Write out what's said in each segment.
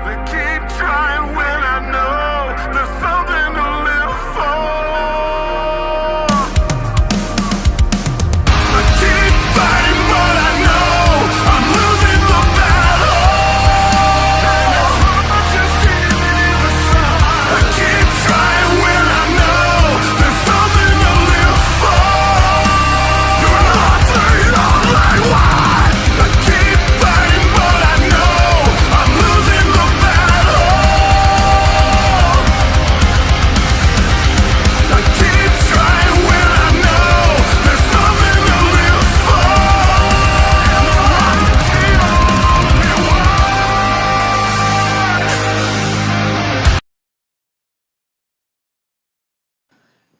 They keep trying when I know there's something to live for. I keep fighting, but I know I'm losing the battle. And it's hard to see the sun. I keep trying when I know there's something to live for. You're not saying I'm like why? I keep fighting, but I know I'm losing the battle. I keep trying when I know there's something to live for.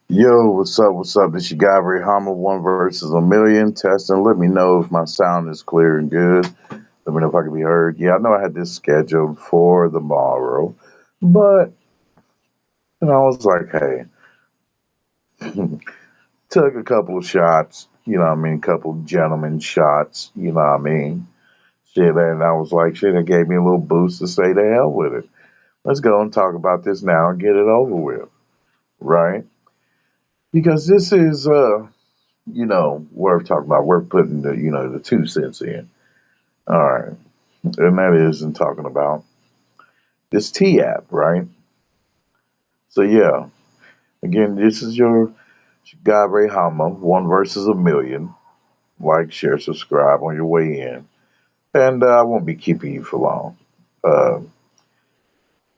Yo, what's up? What's up? This your guy Ray Hammer, one versus a million. Testing. Let me know if my sound is clear and good. Let me know if I can be heard. Yeah, I know I had this scheduled for tomorrow, but I was like, hey, took a couple of shots. You know what I mean? Couple gentlemen shots. You know what I mean? Shit, and I was like, shit, it gave me a little boost to say the hell with it. Let's go and talk about this now and get it over with, right? Because this is worth talking about, worth putting the 2 cents in. All right. And that is in talking about this T app, right? So yeah, again, this is your guy Ray Hama, one versus a million. Like, share, subscribe on your way in. And I won't be keeping you for long. Uh,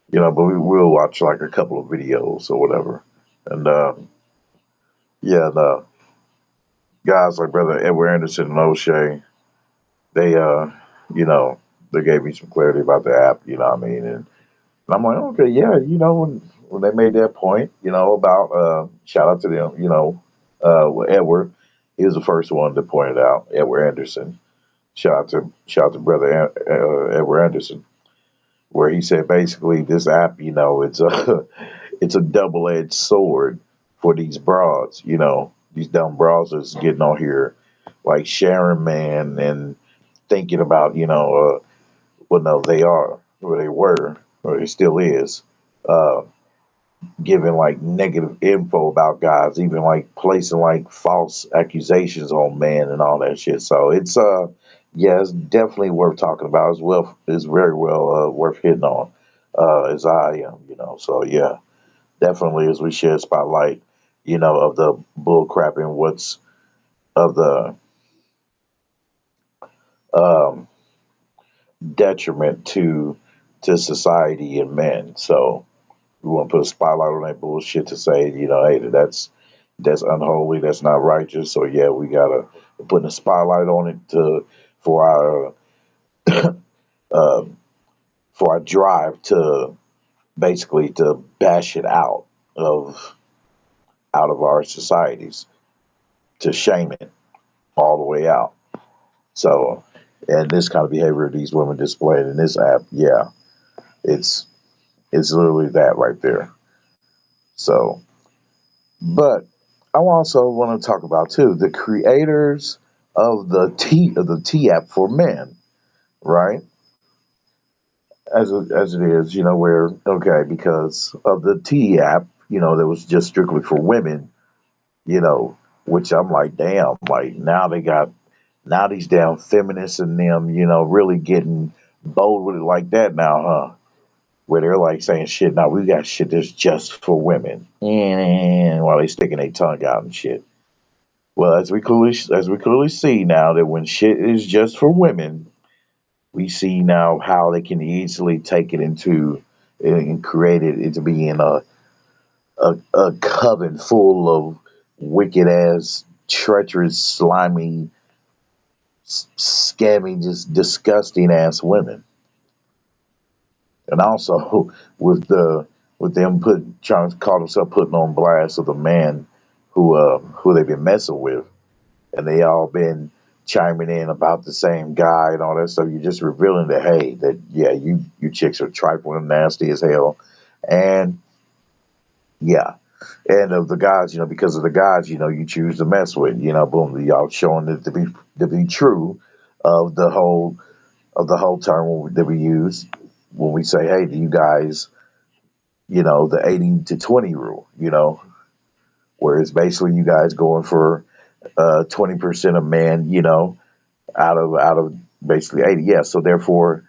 but we will watch like a couple of videos or whatever. And the guys like Brother Edward Anderson and O'Shea, they you know, they gave me some clarity about the app, you know what I mean? And I'm like, okay, yeah, when they made that point, about shout out to them, with Edward, he was the first one to point it out, Edward Anderson. Shout out to brother Edward Anderson, where he said basically this app, it's a it's a double edged sword for these broads, these dumb broads that's getting on here like sharing man and thinking about, well, no, they are, or they were, or it still is, uh, giving like negative info about guys, even like placing like false accusations on man and all that shit. So it's yeah, it's definitely worth talking about as well. It's very well worth hitting on as I am, So yeah, definitely as we shed spotlight, of the bull crap and what's of the um detriment to society and men. So we want to put a spotlight on that bullshit to say, hey, that's unholy, that's not righteous. So yeah, we gotta put a spotlight on it to for our uh, for our drive to basically to bash it of out of our societies, to shame it all the way out. So, and this kind of behavior these women displayed in this app, yeah, it's it's literally that right there. So, but I also want to talk about too the creators of the T app for men, right? As it is, where okay, because of the T app, that was just strictly for women, you know, which I'm like, damn, like now these damn feminists and them, really getting bold with it like that now, huh? Where they're like saying shit, now we got shit that's just for women, and while they sticking their tongue out and shit. Well, as we clearly see now that when shit is just for women, we see now how they can easily take it into and create it into being a coven full of wicked ass, treacherous, slimy, scammy, just disgusting ass women. And also with them trying to call themselves putting on blast of the man who they've been messing with, and they all been chiming in about the same guy and all that stuff. You're just revealing that hey, that yeah, you chicks are trifling nasty as hell, and yeah, and of the guys, because of the guys, you choose to mess with, boom, y'all showing it to be true of the whole term that we use. when we say, hey, do you guys, the 80-20 rule, where it's basically you guys going for 20% of men, out of basically 80. Yeah, so therefore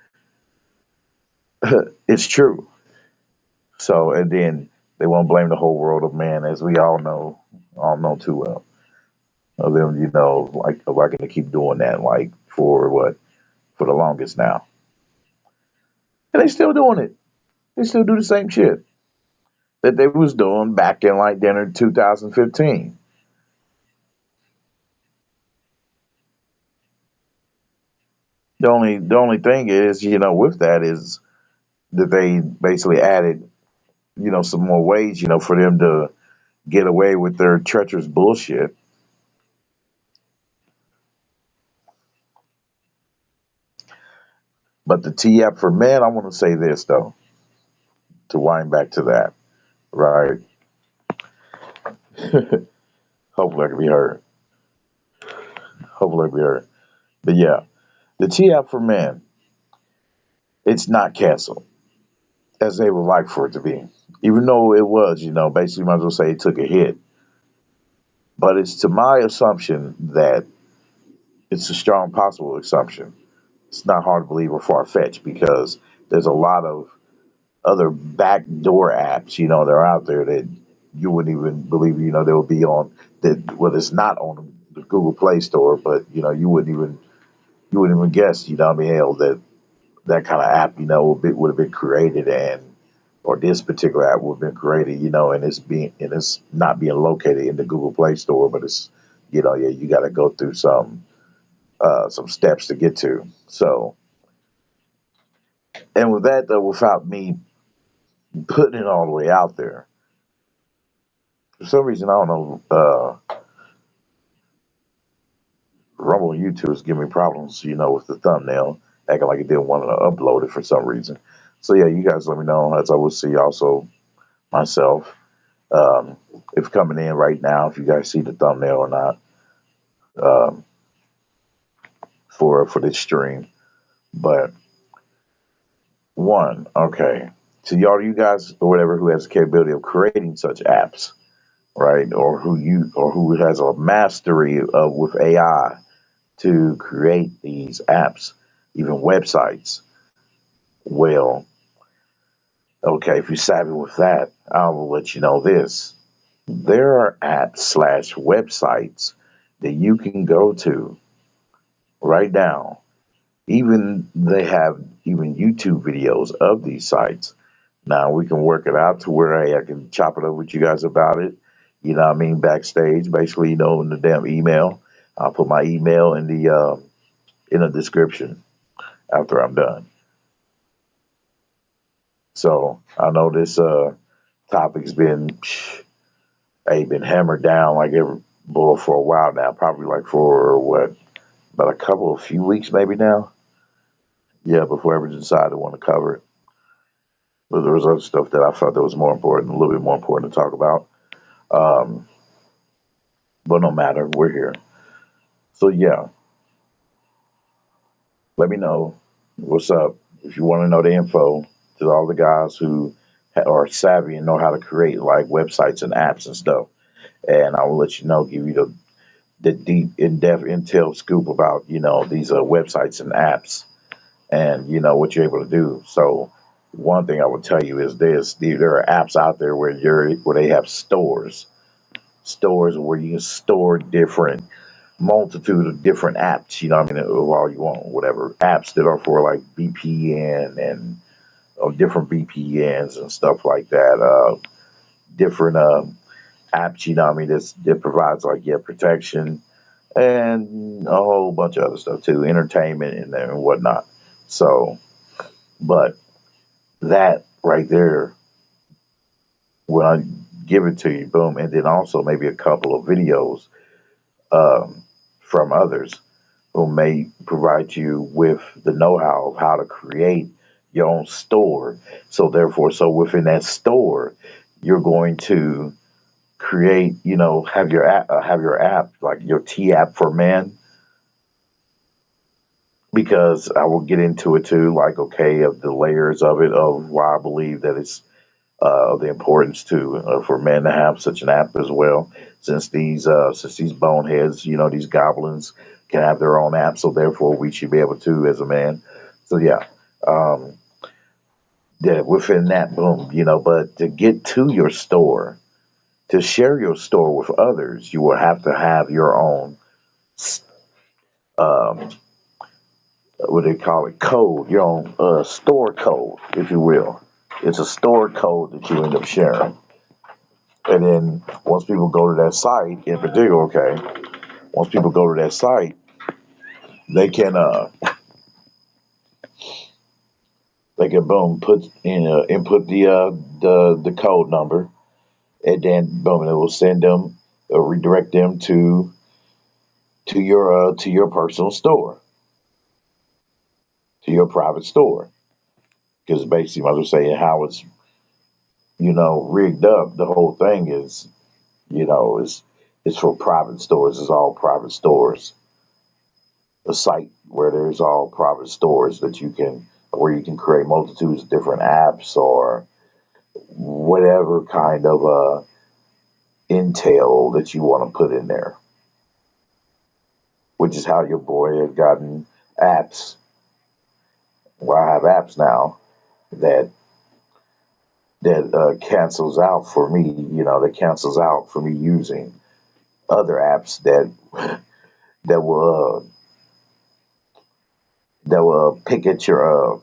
it's true. So and then they won't blame the whole world of man, as we all know too well. Of them, like are going to keep doing that, like for what, for the longest now, and they still doing it. They still do the same shit that they was doing back in like dinner 2015. The only thing is, with that is that they basically added, some more ways, for them to get away with their treacherous bullshit. But the T app for men, I want to say this though, to wind back to that, right? Hopefully I can be heard. Hopefully I can be heard. But yeah, the T app for men, it's not canceled as they would like for it to be. Even though it was, basically might as well say it took a hit. But it's to my assumption that it's a strong possible assumption. It's not hard to believe or far fetched because there's a lot of other backdoor apps, that are out there that you wouldn't even believe, they would be on that. Well, it's not on the Google Play Store, but you wouldn't even guess, I mean, hell, that kind of app, would have been created or this particular app would have been created, and it's not being located in the Google Play Store, but it's, yeah, you got to go through some steps to get to. So, and with that though, without me putting it all the way out there, for some reason I don't know, Rumble and YouTube is giving me problems, with the thumbnail, acting like it didn't want to upload it for some reason. So yeah, you guys let me know as I will see also myself, um, if coming in right now, if you guys see the thumbnail or not, um, for this stream. But one, okay, to y'all, you guys or whatever who has the capability of creating such apps, right, or who has a mastery of with AI to create these apps, even websites. Well, okay, if you're savvy with that, I will let you know this. There are apps slash websites that you can go to right now. Even they have even YouTube videos of these sites. Now we can work it out to where, hey, I can chop it up with you guys about it. You know what I mean? Backstage, basically, in the damn email. I'll put my email in the description after I'm done. So I know this topic's been hammered down like every bull for a while now, probably like for what, about a couple of few weeks maybe now. Yeah, before I ever decided to want to cover it. But there was other stuff that I felt that was more important, a little bit more important to talk about. Um, but no matter, we're here. So yeah, let me know what's up if you want to know the info to all the guys who are savvy and know how to create like websites and apps and stuff. And I will let you know, give you the deep, in-depth intel scoop about these websites and apps, and what you're able to do. So one thing I would tell you is this: there are apps out there where they have stores where you can store different multitude of different apps. You know, what I mean, all you want, whatever apps that are for like VPN and different VPNs and stuff like that. Different apps. You know, what I mean, that provides like protection and a whole bunch of other stuff too, entertainment and whatnot. So, but that right there, when I give it to you, boom, and then also maybe a couple of videos um, from others who may provide you with the know-how of how to create your own store. So therefore, so within that store, you're going to create, have your app like your T app for men, because I will get into it too, like, okay, of the layers of it, of why I believe that it's the importance to for men to have such an app as well, since these boneheads, these goblins can have their own app, so therefore we should be able to as a man. So yeah, um, yeah, within that, boom, but to get to your store, to share your store with others, you will have to have your own, um, what do they call it, code, your own store code, if you will. It's a store code that you end up sharing. And then once people go to that site in particular, okay, once people go to that site, they can they can boom put in input the code number, and then boom, it will send them, redirect them to your personal store, to your private store. Because basically, I was saying how it's rigged up. The whole thing is is for private stores. It's all private stores. A site where there's all private stores that you can where you can create multitudes of different apps or whatever kind of intel that you want to put in there, which is how your boy has gotten apps. Well, I have apps now that cancels out for me. That cancels out for me using other apps that will pick at your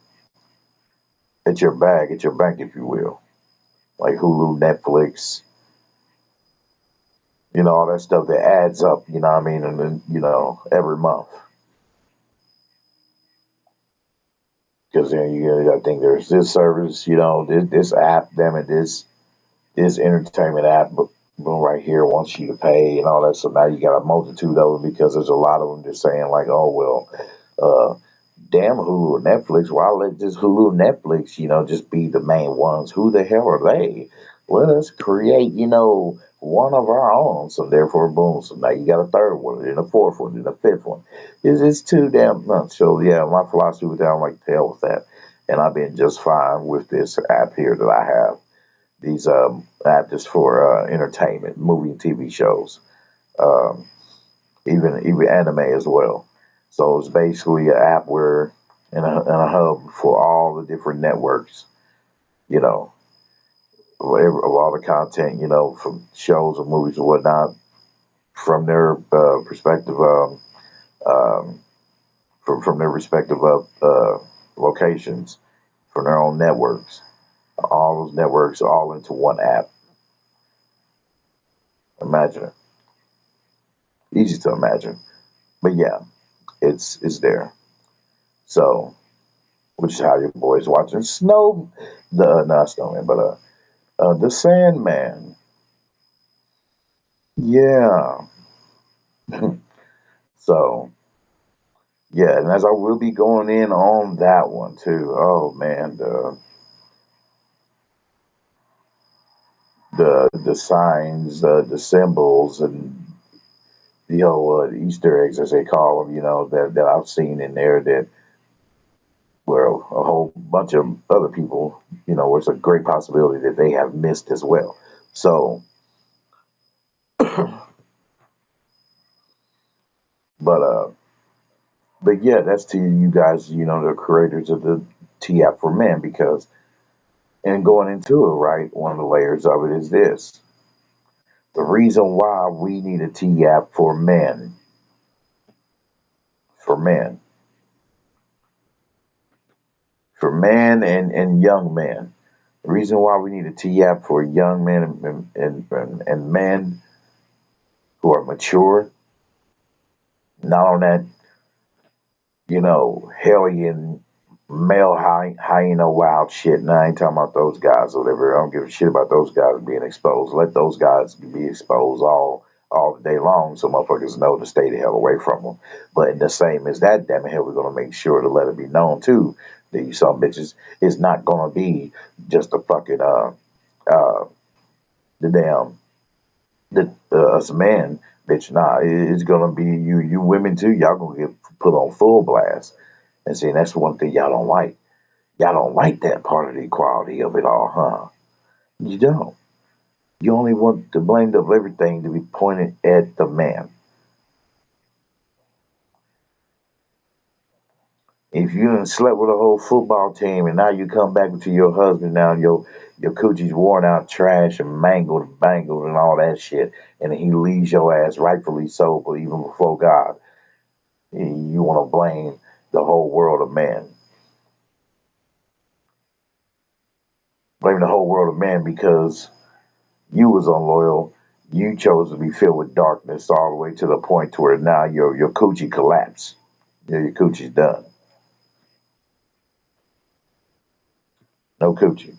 bank, if you will, like Hulu, Netflix, all that stuff that adds up. You know what I mean? And then every month, because then I think there's this service, this app, damn it, this entertainment app, but boom, right here wants you to pay and all that. So now you got a multitude of them because there's a lot of them just saying like, oh well, uh, damn Hulu and Netflix. Why let this Hulu and Netflix, just be the main ones? Who the hell are they? Let us create, one of our own. So therefore, boom. So now you got a third one, then a fourth one, then a fifth one. It's too damn much. So yeah, my philosophy was down like hell with that, and I've been just fine with this app here that I have. These apps just for entertainment, movie and TV shows. Um, even anime as well. So it's basically an app where and a hub for all the different networks, you know, of all the content, from shows or movies or whatnot, from their perspective, um, from their respective locations, from their own networks. All those networks all into one app. Imagine it. Easy to imagine, but yeah, it's there. So which is how your boy's watching not Snowman, but the Sandman. Yeah. So yeah, and as I will be going in on that one too. Oh man, the signs, the symbols, and Easter eggs as they call them. That I've seen in there that well a whole bunch of other people. It's a great possibility that they have missed as well. So, but yeah, that's to you guys, the creators of the T app for men, because and going into it, right, one of the layers of it is this: the reason why we need a T app for men, for men and young men. The reason why we need a T app for young men and men who are mature, not on that, hellion male hyena wild shit. And I ain't talking about those guys or whatever. I don't give a shit about those guys being exposed. Let those guys be exposed all day long, so motherfuckers know to stay the hell away from them. But in the same as that, damn it, hell, we're gonna make sure to let it be known too that you some bitches is not gonna be just a fucking uh the damn the us men bitch. Nah, it's gonna be you women too. Y'all gonna get put on full blast. And see, that's one thing y'all don't like. Y'all don't like that part of the equality of it all, huh? You don't. You only want the blame of everything to be pointed at the man. If you done slept with a whole football team and now you come back to your husband now and your coochie's worn out, trash and mangled and bangled and all that shit, and he leaves your ass rightfully so, but even before God, you want to blame the whole world of man. Blame the whole world of man because you was unloyal. You chose to be filled with darkness all the way to the point to where now your coochie collapsed. Your coochie's done. No coochie.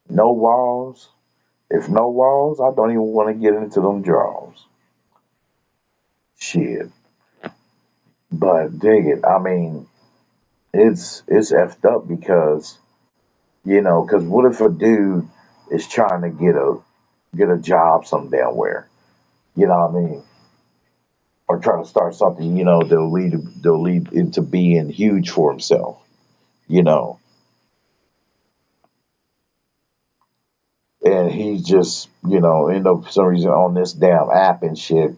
No walls. If no walls, I don't even want to get into them drawers. Shit. But dig it. I mean, it's effed up because because what if a dude is trying to get a job some damn where, you know what I mean, or trying to start something, they'll lead into being huge for himself, you know, and he's just end up for some reason on this damn app and shit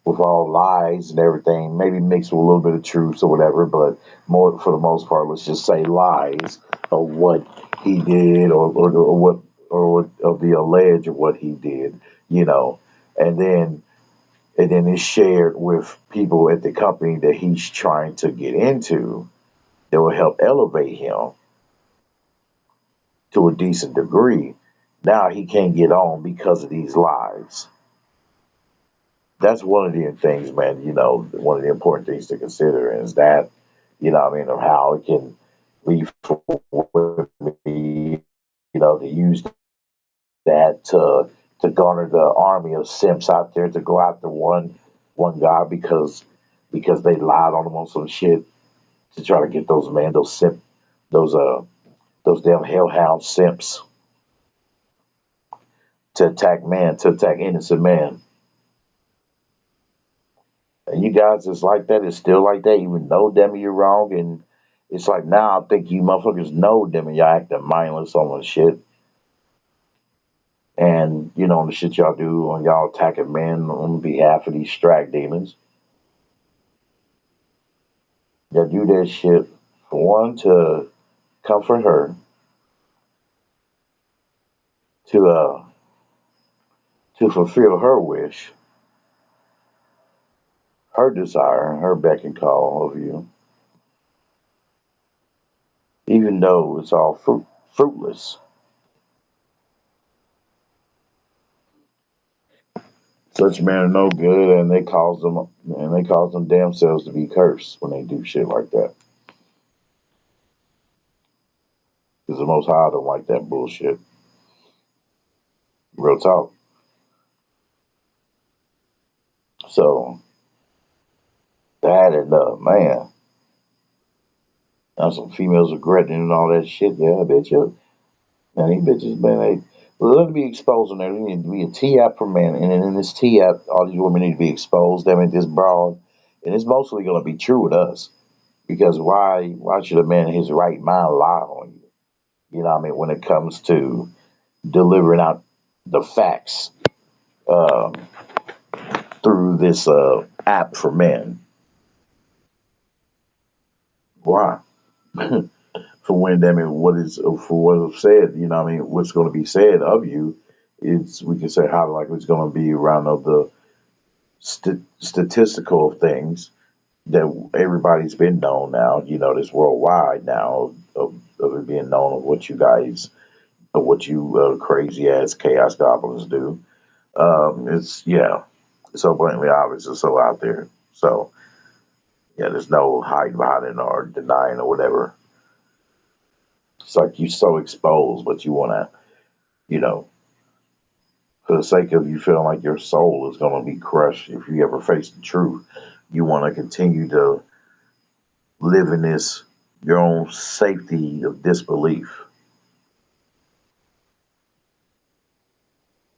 with all lies and everything, maybe mixed with a little bit of truth or whatever, but more for the most part, let's just say lies of what he did or what or of the alleged of what he did, you know, and then it's shared with people at the company that he's trying to get into that will help elevate him to a decent degree. Now he can't get on because of these lies. That's one of the things, man, one of the important things to consider is that, I mean, of how it can lead for me, to use that to garner the army of simps out there to go after one guy because they lied on him on some shit to try to get those those damn hellhound simps to attack innocent man. And you guys is like that, it's still like that, even though Demi you're wrong. And it's like now I think you motherfuckers know Demi, y'all acting mindless on the shit. And the shit y'all do on y'all attacking men on behalf of these strack demons. Y'all do that shit for one to comfort her, to fulfill her wish, her desire, her beck and call of you, even though it's all fruitless. Such men are no good, and they cause them damn selves to be cursed when they do shit like that. Because the Most High don't like that bullshit. Real talk. So that and man, now some females regretting and all that shit. Yeah, I bet you. Man, these bitches, man, let them be exposed on there. They need to be a T-app for men, and then in this T-app, all these women need to be exposed. Them in this broad, and it's mostly going to be true with us because why should a man in his right mind lie on you? You know what I mean? When it comes to delivering out the facts um, through this app for men. Why? For when I mean, what is for what is said? You know, what I mean, what's going to be said of you is we can say how likely it's going to be around of the statistical things that everybody's been known now. This worldwide now of it being known of what you guys, of what you crazy ass chaos goblins do. It's so blatantly obvious. It's so out there. So yeah, there's no hiding behind it or denying or whatever. It's like you so exposed, but you want to, you know, for the sake of you feeling like your soul is going to be crushed if you ever face the truth, you want to continue to live in this your own safety of disbelief.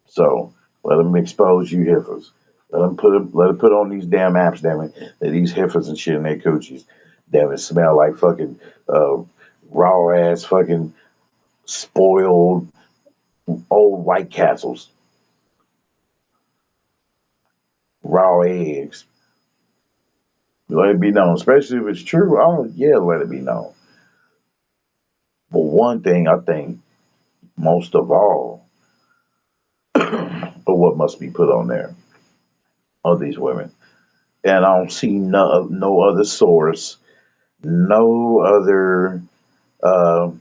So let them expose you heifers. Let them put on these damn apps, damn it. That these heifers and shit in their coochies, damn it, smell like fucking uh, raw ass fucking spoiled old White Castles, raw eggs. Let it be known, especially if it's true. Oh yeah, let it be known. But one thing I think most of all, but what must be put on there of these women, and I don't see no other source, no other uh,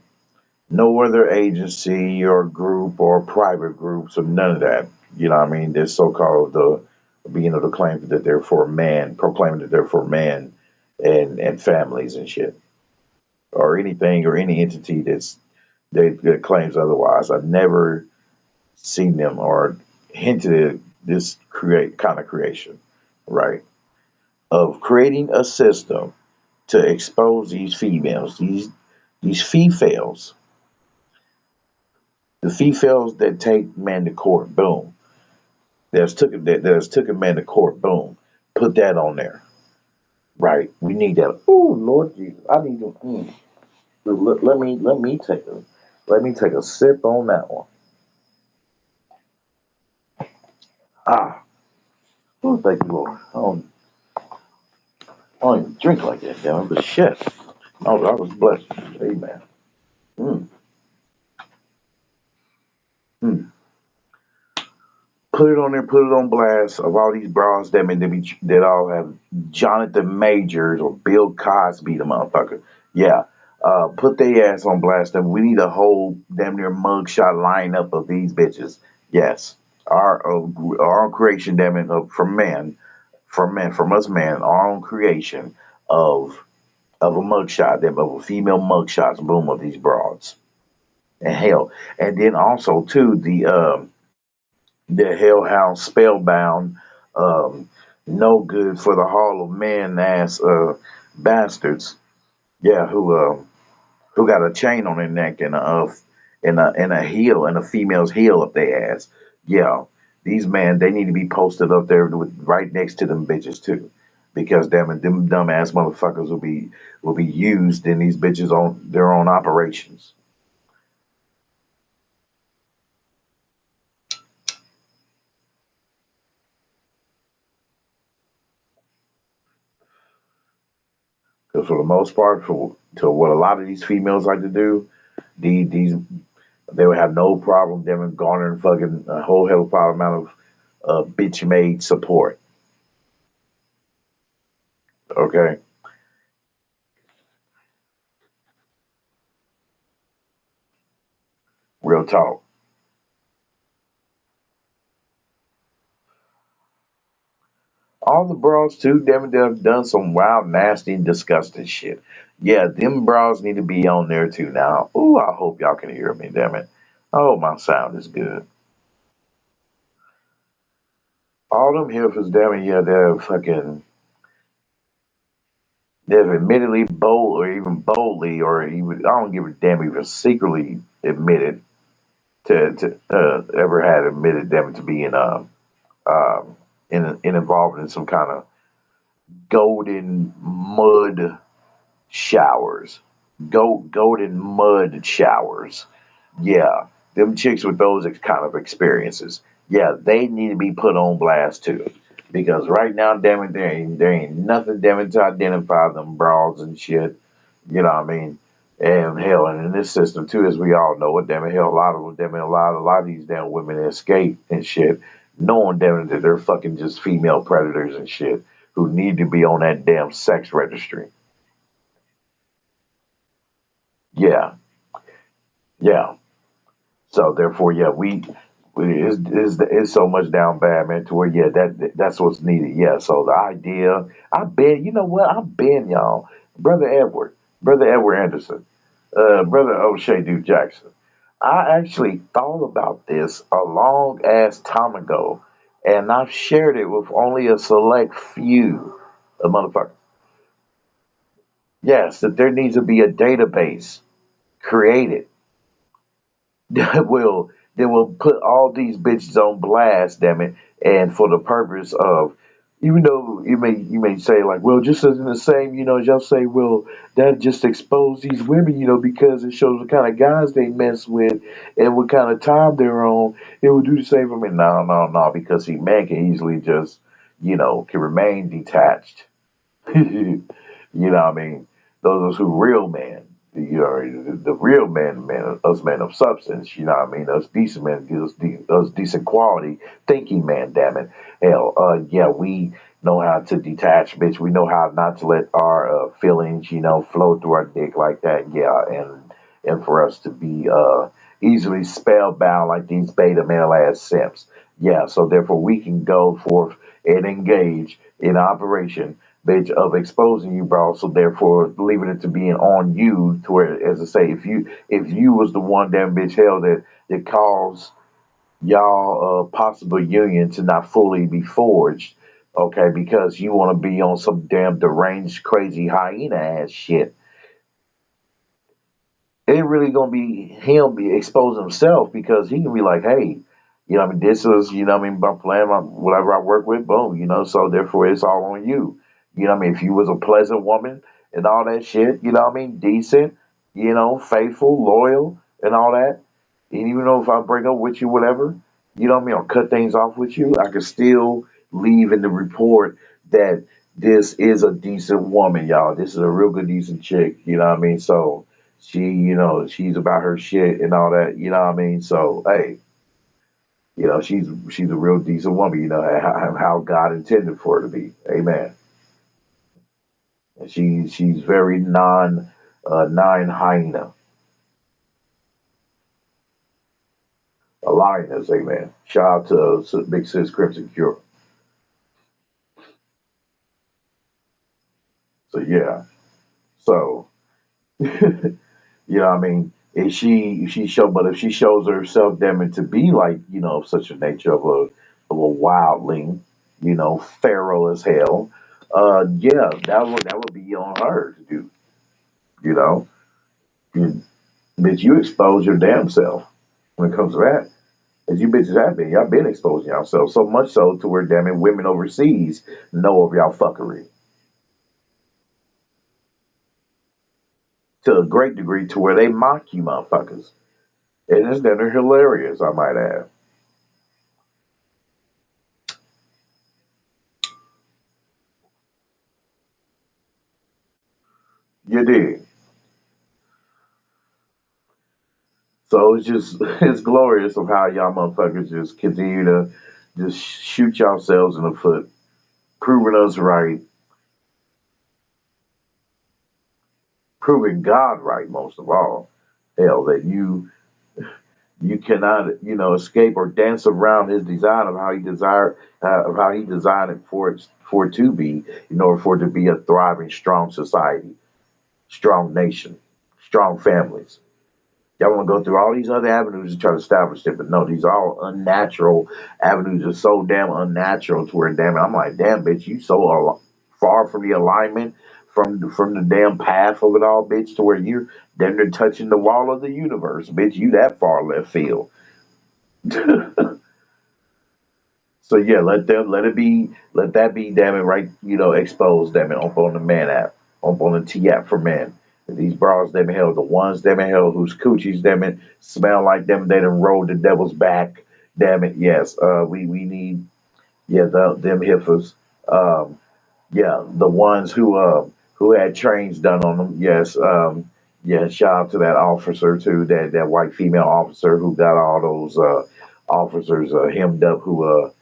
no other agency or group or private groups or none of that. You know what I mean? This so-called being able to claim that they're for men, proclaiming that they're for men and families and shit, or anything or any entity that claims otherwise. I've never seen them or hinted at this create kind of creation, right? Of creating a system to expose these females, these females, the females that take men to court, boom. That's took a man to court, boom. Put that on there, right? We need that. Oh Lord Jesus, I need to. Let me take a sip on that one. Ah, oh thank you Lord. I don't even drink like that, damn it, but shit. I was blessed. Amen. Mm, mm. Put it on there, put it on blast of all these bras that all have Jonathan Majors or Bill Cosby, the motherfucker. Yeah. Put their ass on blast and we need a whole damn near mugshot lineup of these bitches. Yes. Our own creation, damn it, from us men, our own creation of a mugshot, them of a female mugshots, boom, of these broads. And hell. And then also too the Hellhound Spellbound, um, no good for the Hall of Man ass bastards. Yeah, who got a chain on their neck and a heel and a female's heel up their ass. Yeah, these men they need to be posted up there with right next to them bitches too, because them dumb ass motherfuckers will be used in these bitches on their own operations. Because for the most part, for to what a lot of these females like to do, these they would have no problem them garnering fucking a whole hell of a amount of bitch made support. Okay, real talk. All the bras too, them that have done some wild, nasty, and disgusting shit. Yeah, them bras need to be on there too. Now, ooh, I hope y'all can hear me. Damn it, I hope my sound is good. All them heifers, damn it, yeah, they've admittedly bold or even boldly or even I don't give a damn even secretly admitted to ever had admitted them to being in involved in some kind of golden mud showers, golden mud showers. Yeah, them chicks with those kind of experiences. Yeah, they need to be put on blast too, because right now, damn it, there ain't nothing, damn it, to identify them bras and shit. You know what I mean? And hell, and in this system too, as we all know, it damn it, hell, a lot of them, damn it, a lot of these damn women escape and shit, knowing damn it that they're fucking just female predators and shit who need to be on that damn sex registry. Yeah, yeah. So therefore, yeah, it's so much down bad, man, to where yeah, that's what's needed. Yeah. So the idea, I've been, you know what, I've been, y'all, brother Edward Anderson, brother O'Shea Duke Jackson. I actually thought about this a long ass time ago, and I've shared it with only a select few, a motherfucker. Yes, that there needs to be a database created that will They will put all these bitches on blast, damn it, and for the purpose of, even though you may say like, well, just as in the same, as y'all say, well, that just expose these women, because it shows what kind of guys they mess with and what kind of time they're on. It would do the same for me. No, no, no, because see, man can easily just, can remain detached. You know what I mean? Those are us who real men. The real men, us men of substance, you know what I mean? Us decent men, us decent quality thinking man, damn it. Hell, yeah, we know how to detach, bitch. We know how not to let our feelings, flow through our dick like that, yeah, and for us to be easily spellbound like these beta male ass simps. Yeah, so therefore we can go forth and engage in operation, bitch, of exposing you, bro. So therefore, leaving it to being on you, to where, as I say, if you was the one damn bitch hell that caused y'all possible union to not fully be forged, okay, because you want to be on some damn deranged, crazy hyena ass shit. It ain't really gonna be him be exposing himself, because he can be like, hey, this was, my plan, whatever I work with, boom, so therefore it's all on you. If you was a pleasant woman and all that shit, decent, faithful, loyal, and all that, and even though if I break up with you, whatever, or cut things off with you, I could still leave in the report that this is a decent woman, y'all. This is a real good, decent chick, So she, she's about her shit and all that, So, hey, she's a real decent woman, how God intended for her to be. Amen. And she's very non hyena. A lioness, amen. Shout out to Big Sis Crimson Cure. So yeah. So if she shows herself, damn it, to be like, of such a nature of a wildling, feral as hell, yeah, that would be on her to do, you know. You, bitch, you expose your damn self when it comes to that. As you bitches have been, y'all been exposing yourself so much so to where, damn it, women overseas know of y'all fuckery to a great degree, to where they mock you motherfuckers. And it's that are hilarious, I might add. You did. So it's just it's glorious of how y'all motherfuckers just continue to just shoot yourselves in the foot, proving us right, proving God right most of all. Hell, that you cannot, escape or dance around His design of how He desired, of how He designed it for it to be, in order for it to be a thriving, strong society, strong nation, strong families. Y'all want to go through all these other avenues to try to establish it, but no, these are all unnatural avenues. Are so damn unnatural to where, damn it, I'm like, damn, bitch, you so far from the alignment, from the damn path of it all, bitch, to where you're damn near touching the wall of the universe, bitch. You that far left field. So yeah, let that be, damn it, right, exposed, damn it, up on the man app, up on the T app for men. These bras, damn it, hell, the ones, damn it, hell, whose coochies, damn it, smell like them, they done rolled the devil's back, damn it, yes, we need, yeah, them hiffers, yeah, the ones who had trains done on them, yes, yeah, shout out to that officer too, that white female officer who got all those officers hemmed up, who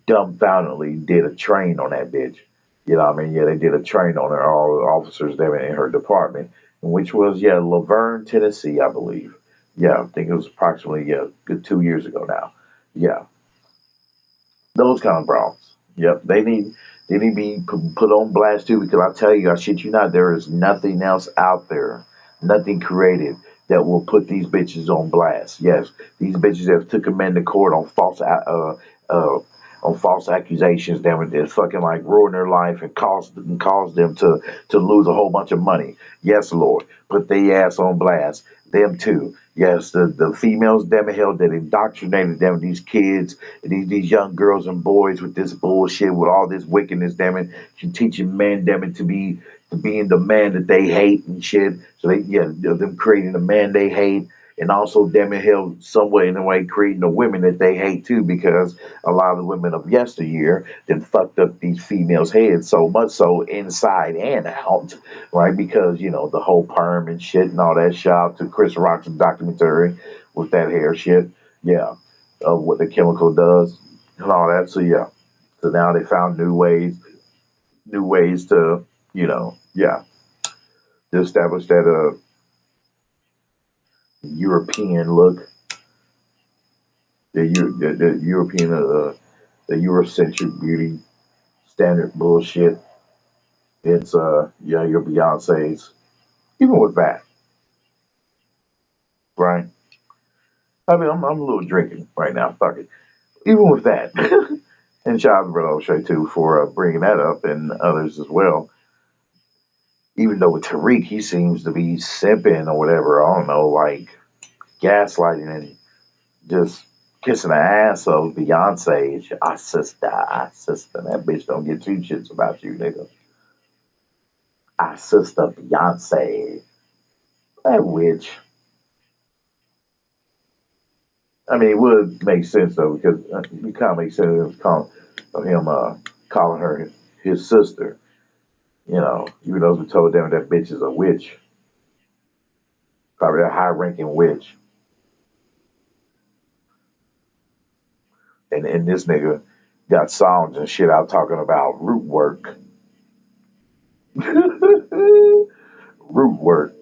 dumbfoundedly did a train on that bitch. You know what I mean? Yeah, they did a train on her, all the officers there in her department, which was, yeah, Laverne, Tennessee, I believe. Yeah, I think it was approximately, yeah, good 2 years ago now. Yeah, those kind of brawls. Yep, they need to be put on blast too, because I tell you, I shit you not, there is nothing else out there, nothing created that will put these bitches on blast. Yes, these bitches have took a man to court on false on false accusations, damn it, that fucking like ruin their life and cause them to lose a whole bunch of money. Yes, Lord, put their ass on blast. Them too. Yes, the females, damn it, hell, that indoctrinated them, these kids, these young girls and boys with this bullshit, with all this wickedness, damn it, teaching men, damn it, to being the man that they hate and shit. So they, yeah, them creating the man they hate, and also, damn it, hell, some way in a way creating the women that they hate too, because a lot of the women of yesteryear then fucked up these females' heads so much so inside and out, right? Because the whole perm and shit and all that. Shout out to Chris Rock's documentary with that hair shit, yeah, of what the chemical does and all that. So yeah, so now they found new ways to, yeah, to establish that European look, the European, the Eurocentric beauty standard bullshit. It's yeah, your Beyonce's. Even with that, right? I mean, I'm a little drinking right now. Fuck it. Even with that, and shout out to Brother O'Shea too for bringing that up and others as well. Even though with Tariq, he seems to be simping or whatever. I don't know, like gaslighting and just kissing the ass of Beyonce. Our sister, our sister. That bitch don't get two shits about you, nigga. Our sister Beyonce. That witch. I mean, it would make sense though, because it kind of makes sense of him calling her his sister. Even though we told them that bitch is a witch, probably a high-ranking witch, and this nigga got songs and shit out talking about root work, root work.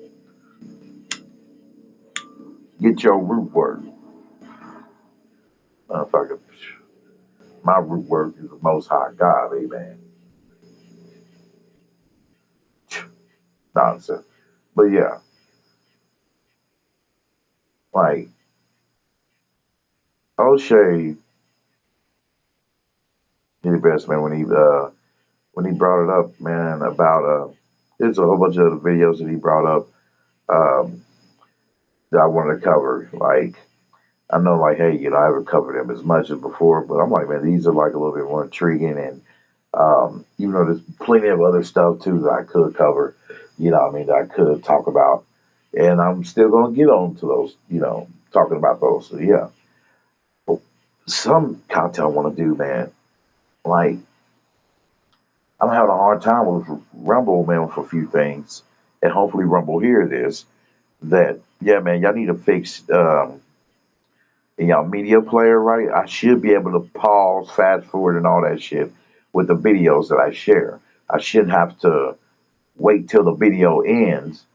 Get your root work, motherfucker. My root work is the Most High God, amen. Nonsense. But yeah, like O'Shea, he the best man when he brought it up, man, about there's a whole bunch of other videos that he brought up um, that I wanted to cover. Like I know, like, hey, I haven't covered them as much as before, but I'm like, man, these are like a little bit more intriguing, and even though there's plenty of other stuff too that I could cover, what I mean, that I could talk about, and I'm still gonna get on to those, talking about those. So yeah, but some content I want to do, man, like I'm having a hard time with Rumble, man, for a few things, and hopefully Rumble hear this. That yeah, man, y'all need to fix in y'all media player, right? I should be able to pause, fast forward, and all that shit with the videos that I share. I shouldn't have to wait till the video ends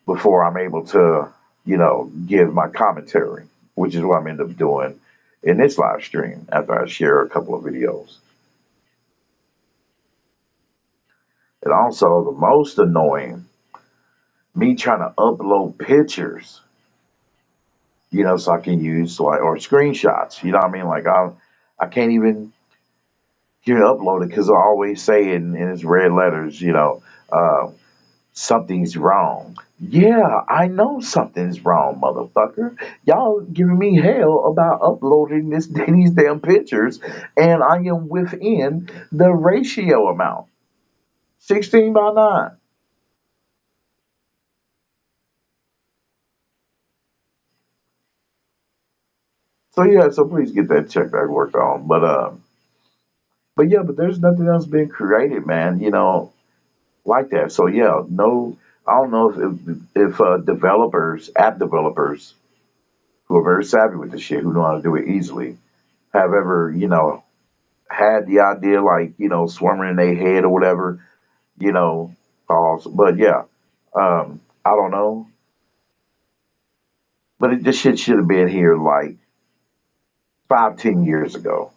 before I'm able to, give my commentary, which is what I'm end up doing in this live stream after I share a couple of videos. And also, the most annoying, me trying to upload pictures, so I can use like or screenshots. You know what I mean? Like I can't even upload it because I always say in its red letters, something's wrong. Yeah, I know something's wrong, motherfucker. Y'all giving me hell about uploading these damn pictures, and I am within the ratio amount, 16:9. So yeah, so please get that check back worked on. But yeah, but there's nothing else being created, man. Like that. So yeah, no, I don't know if developers, app developers who are very savvy with this shit, who know how to do it easily, have ever had the idea like swarming in their head or whatever, you know. Pause. But yeah, I don't know. But this shit should have been here like 5, 10 years ago.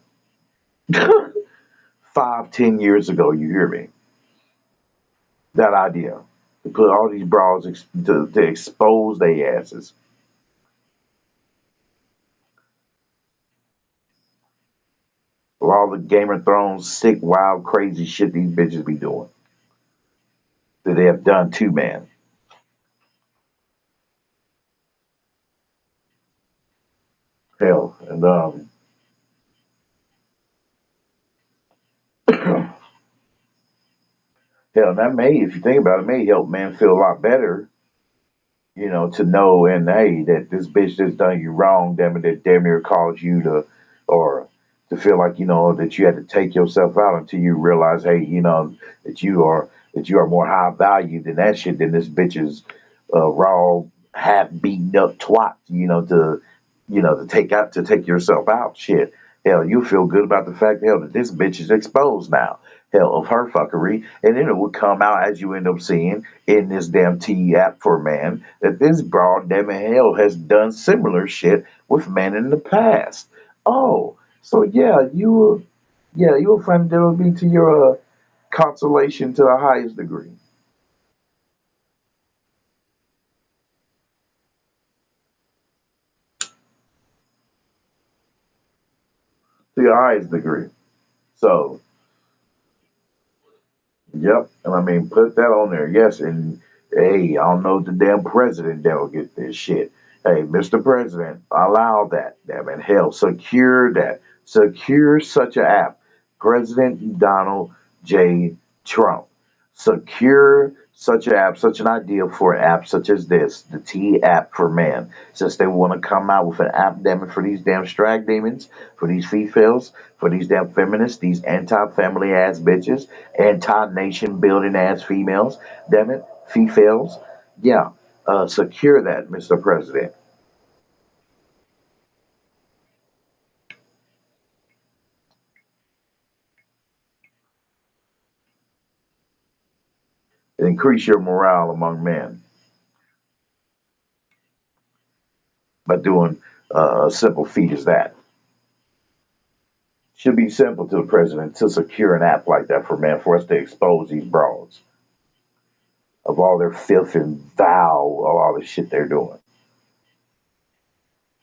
5, 10 years ago. You hear me? That idea to put all these bras to expose their asses. of all the Game of Thrones sick, wild, crazy shit these bitches be doing that they have done to man. Hell, and hell, that may, if you think about it, may help man feel a lot better, to know and hey, that this bitch that's done you wrong, damn it, that damn near caused you to, or to feel like, that you had to take yourself out until you realize, hey, that you are more high value than that shit, than this bitch's raw, half beaten up twat, to take yourself out. Shit. Hell, you feel good about the fact, hell, that this bitch is exposed now. Hell, of her fuckery. And then it would come out, as you end up seeing in this damn T app for man, that this broad damn hell has done similar shit with men in the past. Oh, so you will find that will be to your consolation to the highest degree. To your highest degree. So, yep. And I mean, put that on there. Yes. And hey, I don't know if the damn president that will get this shit. Hey, Mr. President, allow that. Damn it. Hell, secure that. Secure such an app. President Donald J. Trump. Secure such an app, such an idea for an app such as this, the T app for man. Since they want to come out with an app, damn it, for these damn strag demons, for these females, for these damn feminists, these anti-family ass bitches, anti-nation building ass females, damn it, females. Yeah, secure that, Mr. President. Increase your morale among men by doing a simple feat as that. Should be simple to the president to secure an app like that for men, for us to expose these broads of all their filth and vow of all the shit they're doing.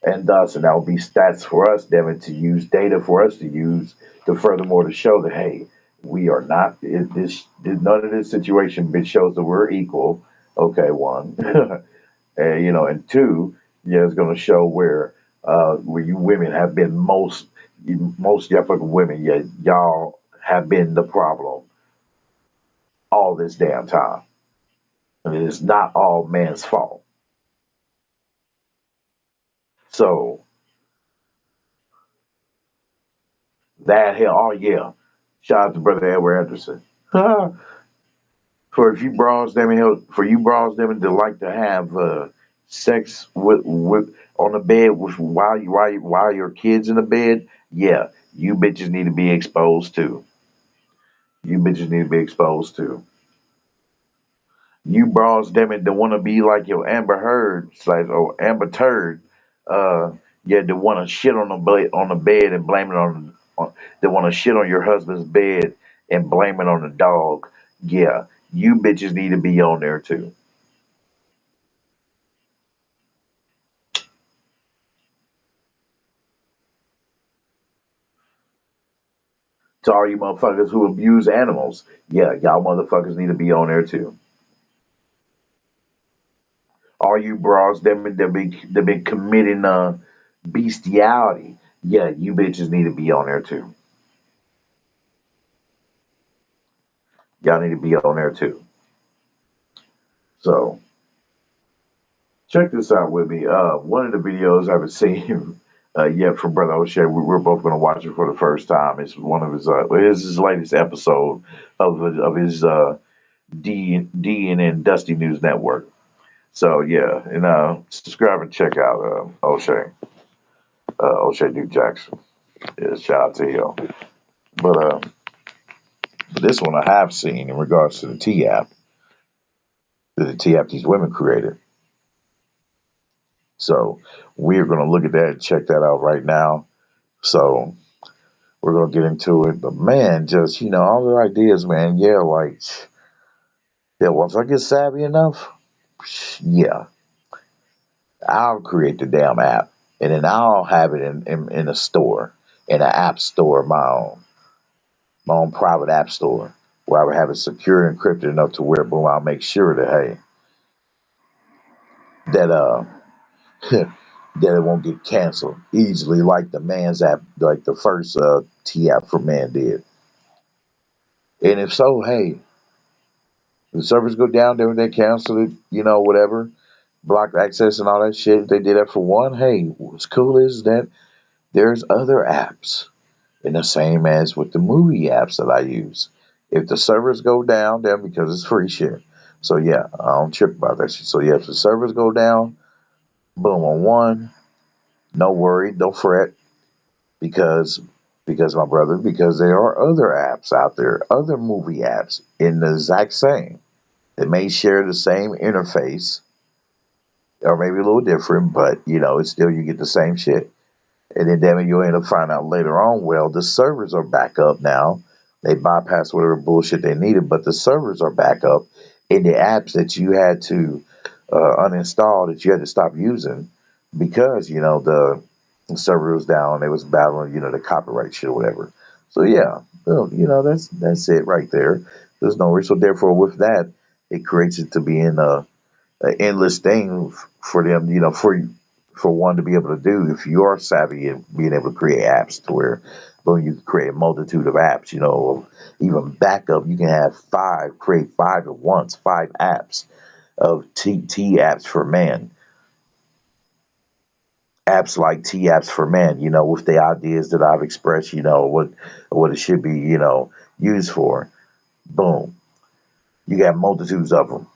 And thus, and that will be stats for us, Devin, to use data for us to use to furthermore to show that hey, we are not none of this situation bitch shows that we're equal. Okay, one, and two, yeah, it's going to show where you women have been most y'all fucking women, yeah, y'all have been the problem all this damn time, and it is not all man's fault. So that hell, oh yeah, shout out to brother Edward Anderson. For if you bras them for you bras them to like to have sex with on the bed with while your kids in the bed, yeah, you bitches need to be exposed to. You bitches need to be exposed to. You bras them and to want to be like your Amber Heard, like or Amber Turd, uh, yeah, to want to shit on the bed and blame it on they want to shit on your husband's bed and blame it on the dog. Yeah, you bitches need to be on there too. To all you motherfuckers who abuse animals, yeah, y'all motherfuckers need to be on there too. All you bras that been committing bestiality, yeah, you bitches need to be on there too. Y'all need to be on there too. So check this out with me. One of the videos I haven't seen yet from Brother O'Shea. We're both going to watch it for the first time. It's one of his latest episode of his DNN Dusty News Network. So yeah, and subscribe and check out O'Shea Duke Jackson. Yeah, shout out to him. But this one I have seen in regards to the T app, the T app these women created. So we're gonna look at that and check that out right now. So we're gonna get into it. But man, just all the ideas, man. Yeah, like yeah. Once I get savvy enough, yeah, I'll create the damn app and then I'll have it in a store in an app store, my own private app store, where I would have it secure and encrypted enough to where, boom, I'll make sure that, hey, that that it won't get canceled easily, like the man's app, like the first T app for man did. And if so, hey, the servers go down, then they cancel it, whatever, block access and all that shit. If they did that for one, hey, what's cool is that there's other apps, and the same as with the movie apps that I use. If the servers go down, then because it's free shit. So yeah, I don't trip about that shit. So yeah, if the servers go down, boom, on one, no worry, don't fret, because my brother, because there are other apps out there, other movie apps in the exact same. They may share the same interface, or maybe a little different, but it's still, you get the same shit. And then damn it, you'll end up finding out later on, well, the servers are back up now. They bypassed whatever bullshit they needed, but the servers are back up in the apps that you had to uninstall, that you had to stop using because, the server was down. They was battling, the copyright shit or whatever. So yeah, well, that's it right there. There's no worry. So therefore, with that, it creates it to be in an endless thing for them, for one to be able to do if you are savvy in being able to create apps to where, boom, you can create a multitude of apps, even backup. You can have create five at once, five apps of T apps for man, apps like T apps for men, with the ideas that I've expressed, what it should be, used for. Boom, you got multitudes of them,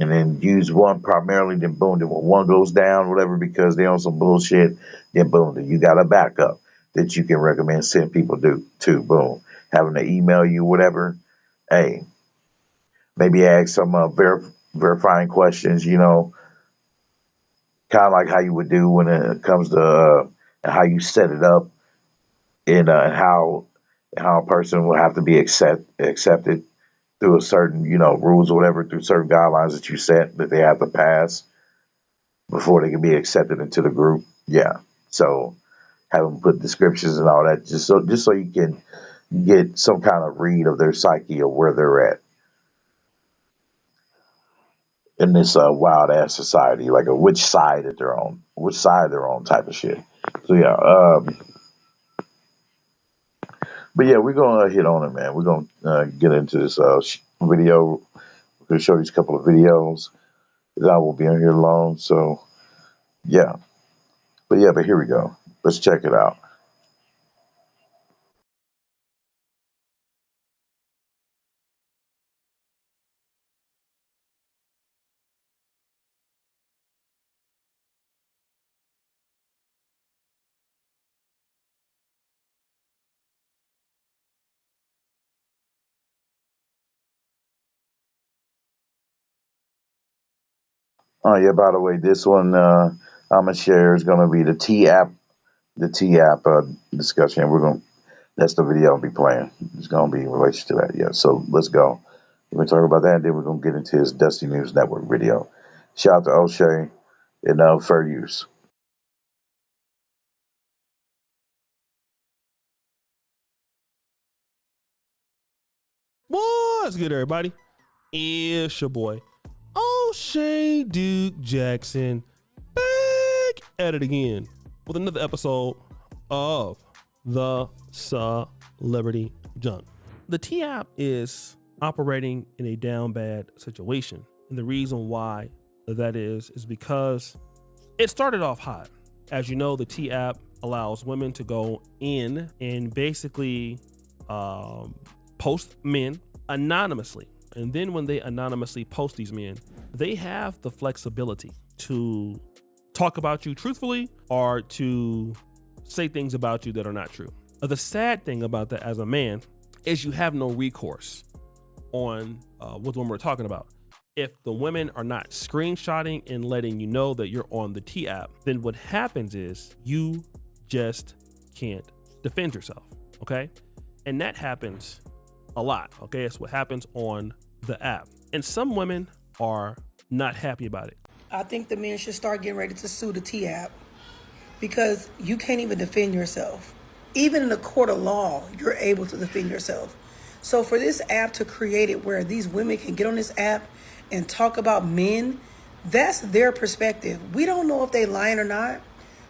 and then use one primarily. Then boom, then when one goes down, whatever, because they're on some bullshit, then boom, then you got a backup that you can recommend send people to. Boom, having to email you, whatever. Hey, maybe ask some verifying questions, kind of like how you would do when it comes to how you set it up, and how a person will have to be accepted through a certain, rules or whatever, through certain guidelines that you set that they have to pass before they can be accepted into the group. Yeah. So have them put descriptions and all that, just so you can get some kind of read of their psyche or where they're at in this wild ass society, like which side they're on type of shit. So yeah, but yeah, we're gonna hit on it, man. We're gonna get into this video. We're gonna show these couple of videos. I will be on here long, so yeah. But here we go. Let's check it out. Oh yeah, by the way, this one I'm gonna share is gonna be the T app discussion. That's the video I'll be playing. It's gonna be in relation to that. Yeah. So let's go. We're gonna talk about that, and then we're gonna get into his Dusty News Network video. Shout out to O'Shea and fair use. What's good, everybody? It's your boy, O'Shea Duke Jackson, back at it again with another episode of the Celebrity Junk. The T app is operating in a down bad situation. And the reason why that is because it started off hot. As you know, the T app allows women to go in and basically post men anonymously. And then when they anonymously post these men, they have the flexibility to talk about you truthfully or to say things about you that are not true. The sad thing about that as a man is you have no recourse on what women we're talking about. If the women are not screenshotting and letting you know that you're on the T app, then what happens is you just can't defend yourself, okay? And that happens a lot, okay? It's what happens on the app. And some women are not happy about it. I think the men should start getting ready to sue the T app because you can't even defend yourself. Even in a court of law, you're able to defend yourself. So for this app to create it where these women can get on this app and talk about men, that's their perspective. We don't know if they lying or not.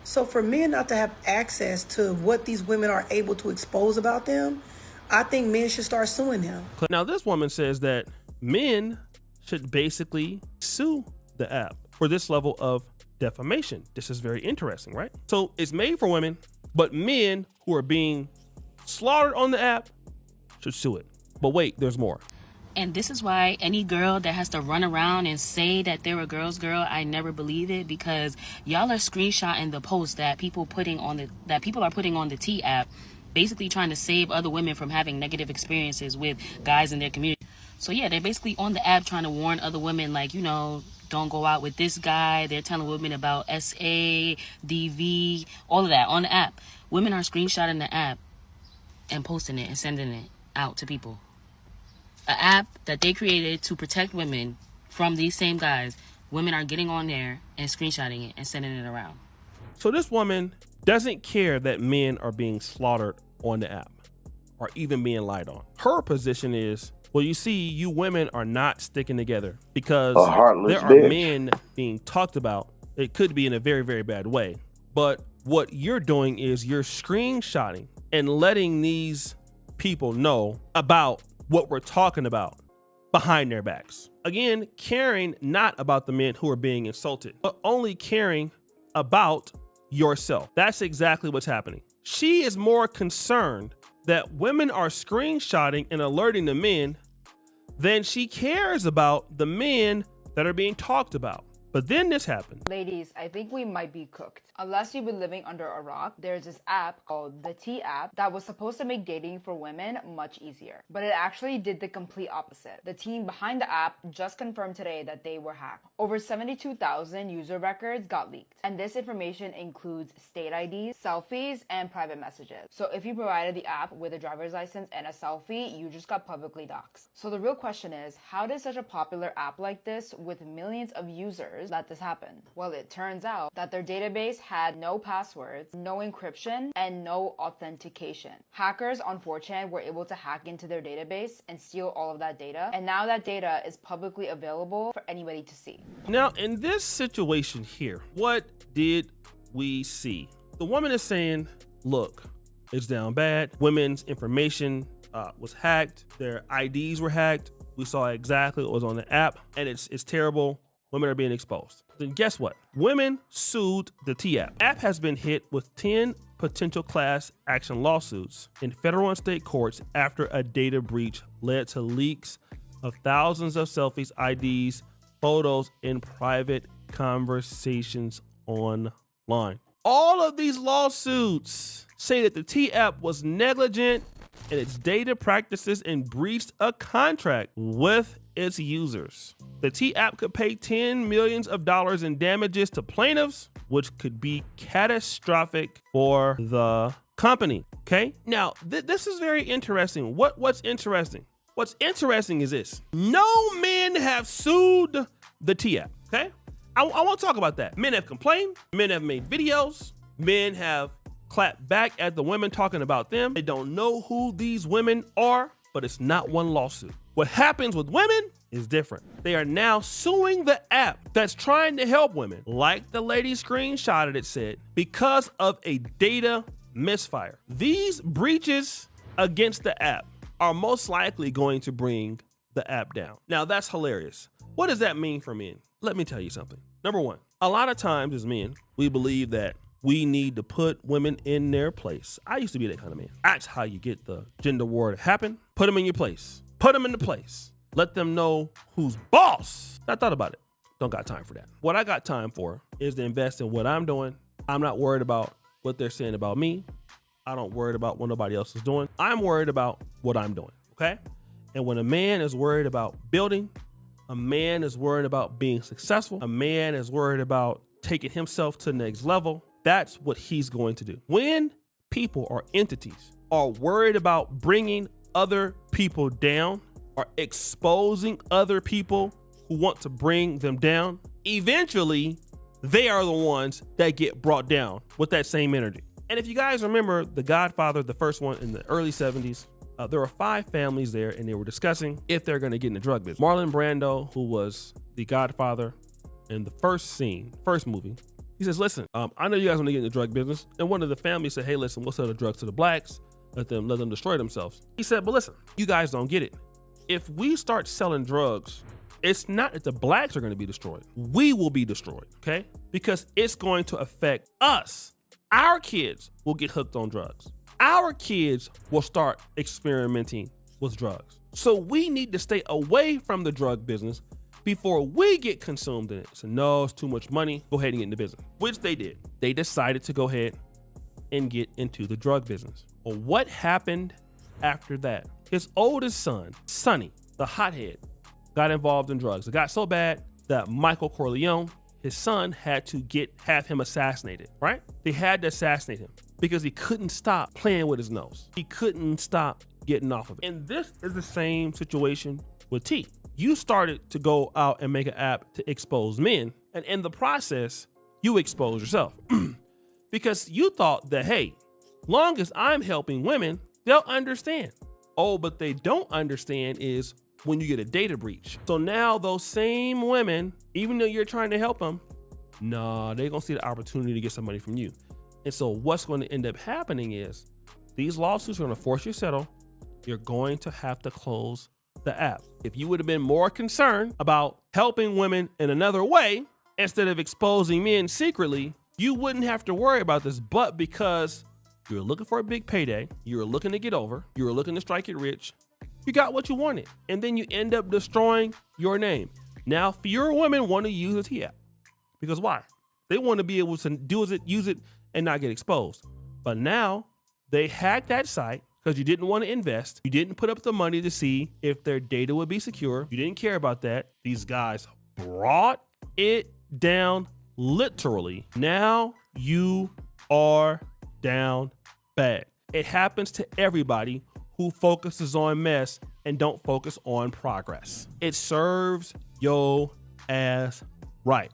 So for men not to have access to what these women are able to expose about them, I think men should start suing them. Now, this woman says that men should basically sue the app for this level of defamation. This is very interesting, right? So it's made for women, but men who are being slaughtered on the app should sue it. But wait, there's more. And this is why any girl that has to run around and say that they're a girl's girl, I never believe it, because y'all are screenshotting the post that people are putting on the T app, basically trying to save other women from having negative experiences with guys in their community. So yeah, they're basically on the app trying to warn other women, like, you know, don't go out with this guy. They're telling women about SA, DV, all of that on the app. Women are screenshotting the app and posting it and sending it out to people. An app that they created to protect women from these same guys. Women are getting on there and screenshotting it and sending it around. So this woman doesn't care that men are being slaughtered on the app or even being lied on. Her position is, well, you see, you women are not sticking together because A heartless there are bitch. men being talked about. It could be in a very, very bad way. But what you're doing is you're screenshotting and letting these people know about what we're talking about behind their backs. Again, caring not about the men who are being insulted, but only caring about yourself. That's exactly what's happening. She is more concerned that women are screenshotting and alerting the men than she cares about the men that are being talked about. But then this happened. Ladies, I think we might be cooked. Unless you've been living under a rock, there's this app called the T app that was supposed to make dating for women much easier. But it actually did the complete opposite. The team behind the app just confirmed today that they were hacked. Over 72,000 user records got leaked. And this information includes state IDs, selfies, and private messages. So if you provided the app with a driver's license and a selfie, you just got publicly doxxed. So the real question is, how did such a popular app like this with millions of users let this happen? Well, it turns out that their database had no passwords, no encryption, and no authentication. Hackers on 4chan were able to hack into their database and steal all of that data, and now that data is publicly available for anybody to see. Now, in this situation here, what did we see? The woman is saying, look, it's down bad. Women's information was hacked. Their IDs were hacked. We saw exactly what was on the app, and it's terrible. Women are being exposed. Then guess what? Women sued the T app. App has been hit with 10 potential class action lawsuits in federal and state courts after a data breach led to leaks of thousands of selfies, IDs, photos, and private conversations online. All of these lawsuits say that the T app was negligent in its data practices and breached a contract with its users. The T app could pay $10 million in damages to plaintiffs, which could be catastrophic for the company. Okay. Now, this is very interesting. What's interesting? What's interesting is this. No men have sued the T app. Okay. I want to talk about that. Men have complained. Men have made videos. Men have clapped back at the women talking about them. They don't know who these women are, but it's not one lawsuit. What happens with women is different. They are now suing the app that's trying to help women, like the lady screenshotted it said, because of a data misfire. These breaches against the app are most likely going to bring the app down. Now, that's hilarious. What does that mean for men? Let me tell you something. Number one, a lot of times as men, we believe that we need to put women in their place. I used to be that kind of man. That's how you get the gender war to happen. Put them in your place. Put them into place. Let them know who's boss. I thought about it. Don't got time for that. What I got time for is to invest in what I'm doing. I'm not worried about what they're saying about me. I don't worry about what nobody else is doing. I'm worried about what I'm doing, okay? And when a man is worried about building, a man is worried about being successful, a man is worried about taking himself to the next level, that's what he's going to do. When people or entities are worried about bringing other people down or exposing other people who want to bring them down, eventually they are the ones that get brought down with that same energy. And if you guys remember The Godfather, the first one in the early 70s, there were 5 families there, and they were discussing if they're going to get in the drug business. Marlon Brando, who was the Godfather in the first movie, he says, listen, I know you guys want to get in the drug business. And one of the families said, hey, listen, we'll sell the drugs to the blacks. Let them destroy themselves. He said, but listen, you guys don't get it. If we start selling drugs, it's not that the blacks are going to be destroyed. We will be destroyed, okay? Because it's going to affect us. Our kids will get hooked on drugs. Our kids will start experimenting with drugs. So we need to stay away from the drug business before we get consumed in it. So no, it's too much money. Go ahead and get in the business, which they did. They decided to go ahead and get into the drug business. Well, what happened after that? His oldest son, Sonny, the hothead, got involved in drugs. It got so bad that Michael Corleone, his son, had to have him assassinated, right? They had to assassinate him because he couldn't stop playing with his nose. He couldn't stop getting off of it. And this is the same situation with T. You started to go out and make an app to expose men, and in the process, you expose yourself. Because you thought that, hey, long as I'm helping women, they'll understand. Oh, but they don't understand is when you get a data breach. So now those same women, even though you're trying to help them, they're gonna see the opportunity to get some money from you. And so what's going to end up happening is these lawsuits are gonna force you to settle. You're going to have to close the app. If you would have been more concerned about helping women in another way, instead of exposing men secretly, you wouldn't have to worry about this. But because you're looking for a big payday, you're looking to get over, you're looking to strike it rich, you got what you wanted. And then you end up destroying your name. Now, fewer women want to use a T app. Because why? They want to be able to use it and not get exposed. But now they hacked that site because you didn't want to invest. You didn't put up the money to see if their data would be secure. You didn't care about that. These guys brought it down literally. Now you are down bad. It happens to everybody who focuses on mess and don't focus on progress. It serves your ass right.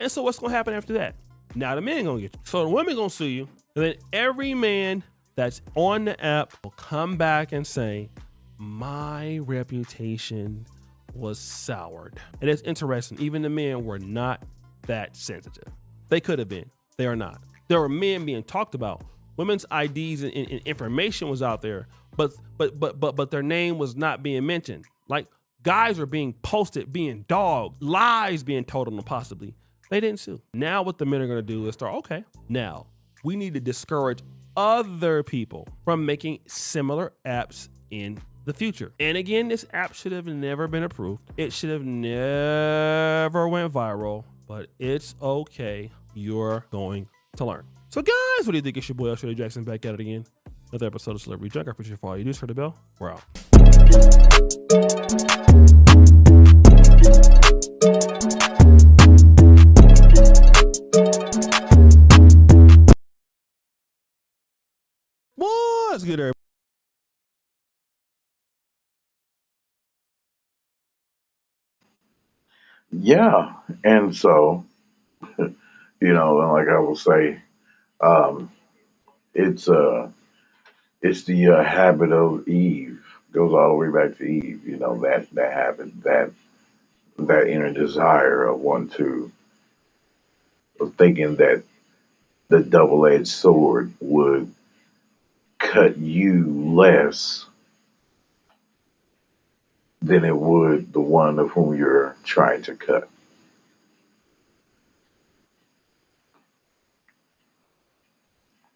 And so what's gonna happen after that? Now the men gonna get you. So the women gonna sue you, and then every man that's on the app will come back and say, my reputation was soured. And it's interesting, even the men were not that sensitive. They could have been, they are not. There were men being talked about. Women's IDs and information was out there, but their name was not being mentioned. Like guys are being posted, being dogged, lies being told on them possibly. They didn't sue. Now what the men are gonna do is start, okay, now we need to discourage other people from making similar apps in the future. And again, this app should have never been approved. It should have never went viral, but it's okay. You're going to learn. So guys, what do you think? It's your boy, Shirley Jackson, back at it again. Another episode of Celebrity Junk. I appreciate you for all you do. Just heard the bell. We're out. What's good, everybody? Yeah, and so and like I will say, um, it's the habit of Eve. Goes all the way back to Eve. That habit, that inner desire of of thinking that the double-edged sword would cut you less than it would the one of whom you're trying to cut.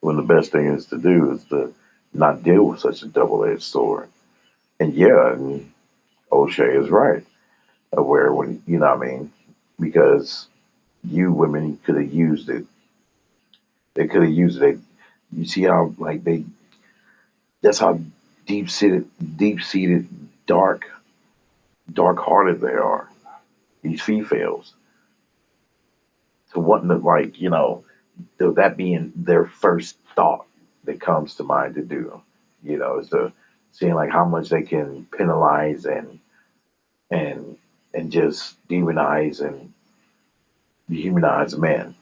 When the best thing is to do is to not deal with such a double-edged sword. And yeah, and O'Shea is right. Where when what I mean, because you women could have used it. They could have used it. You see how that's how deep seated, dark hearted they are. These females to wanting to that being their first thought that comes to mind to do. Is to seeing like how much they can penalize and just demonize and dehumanize men.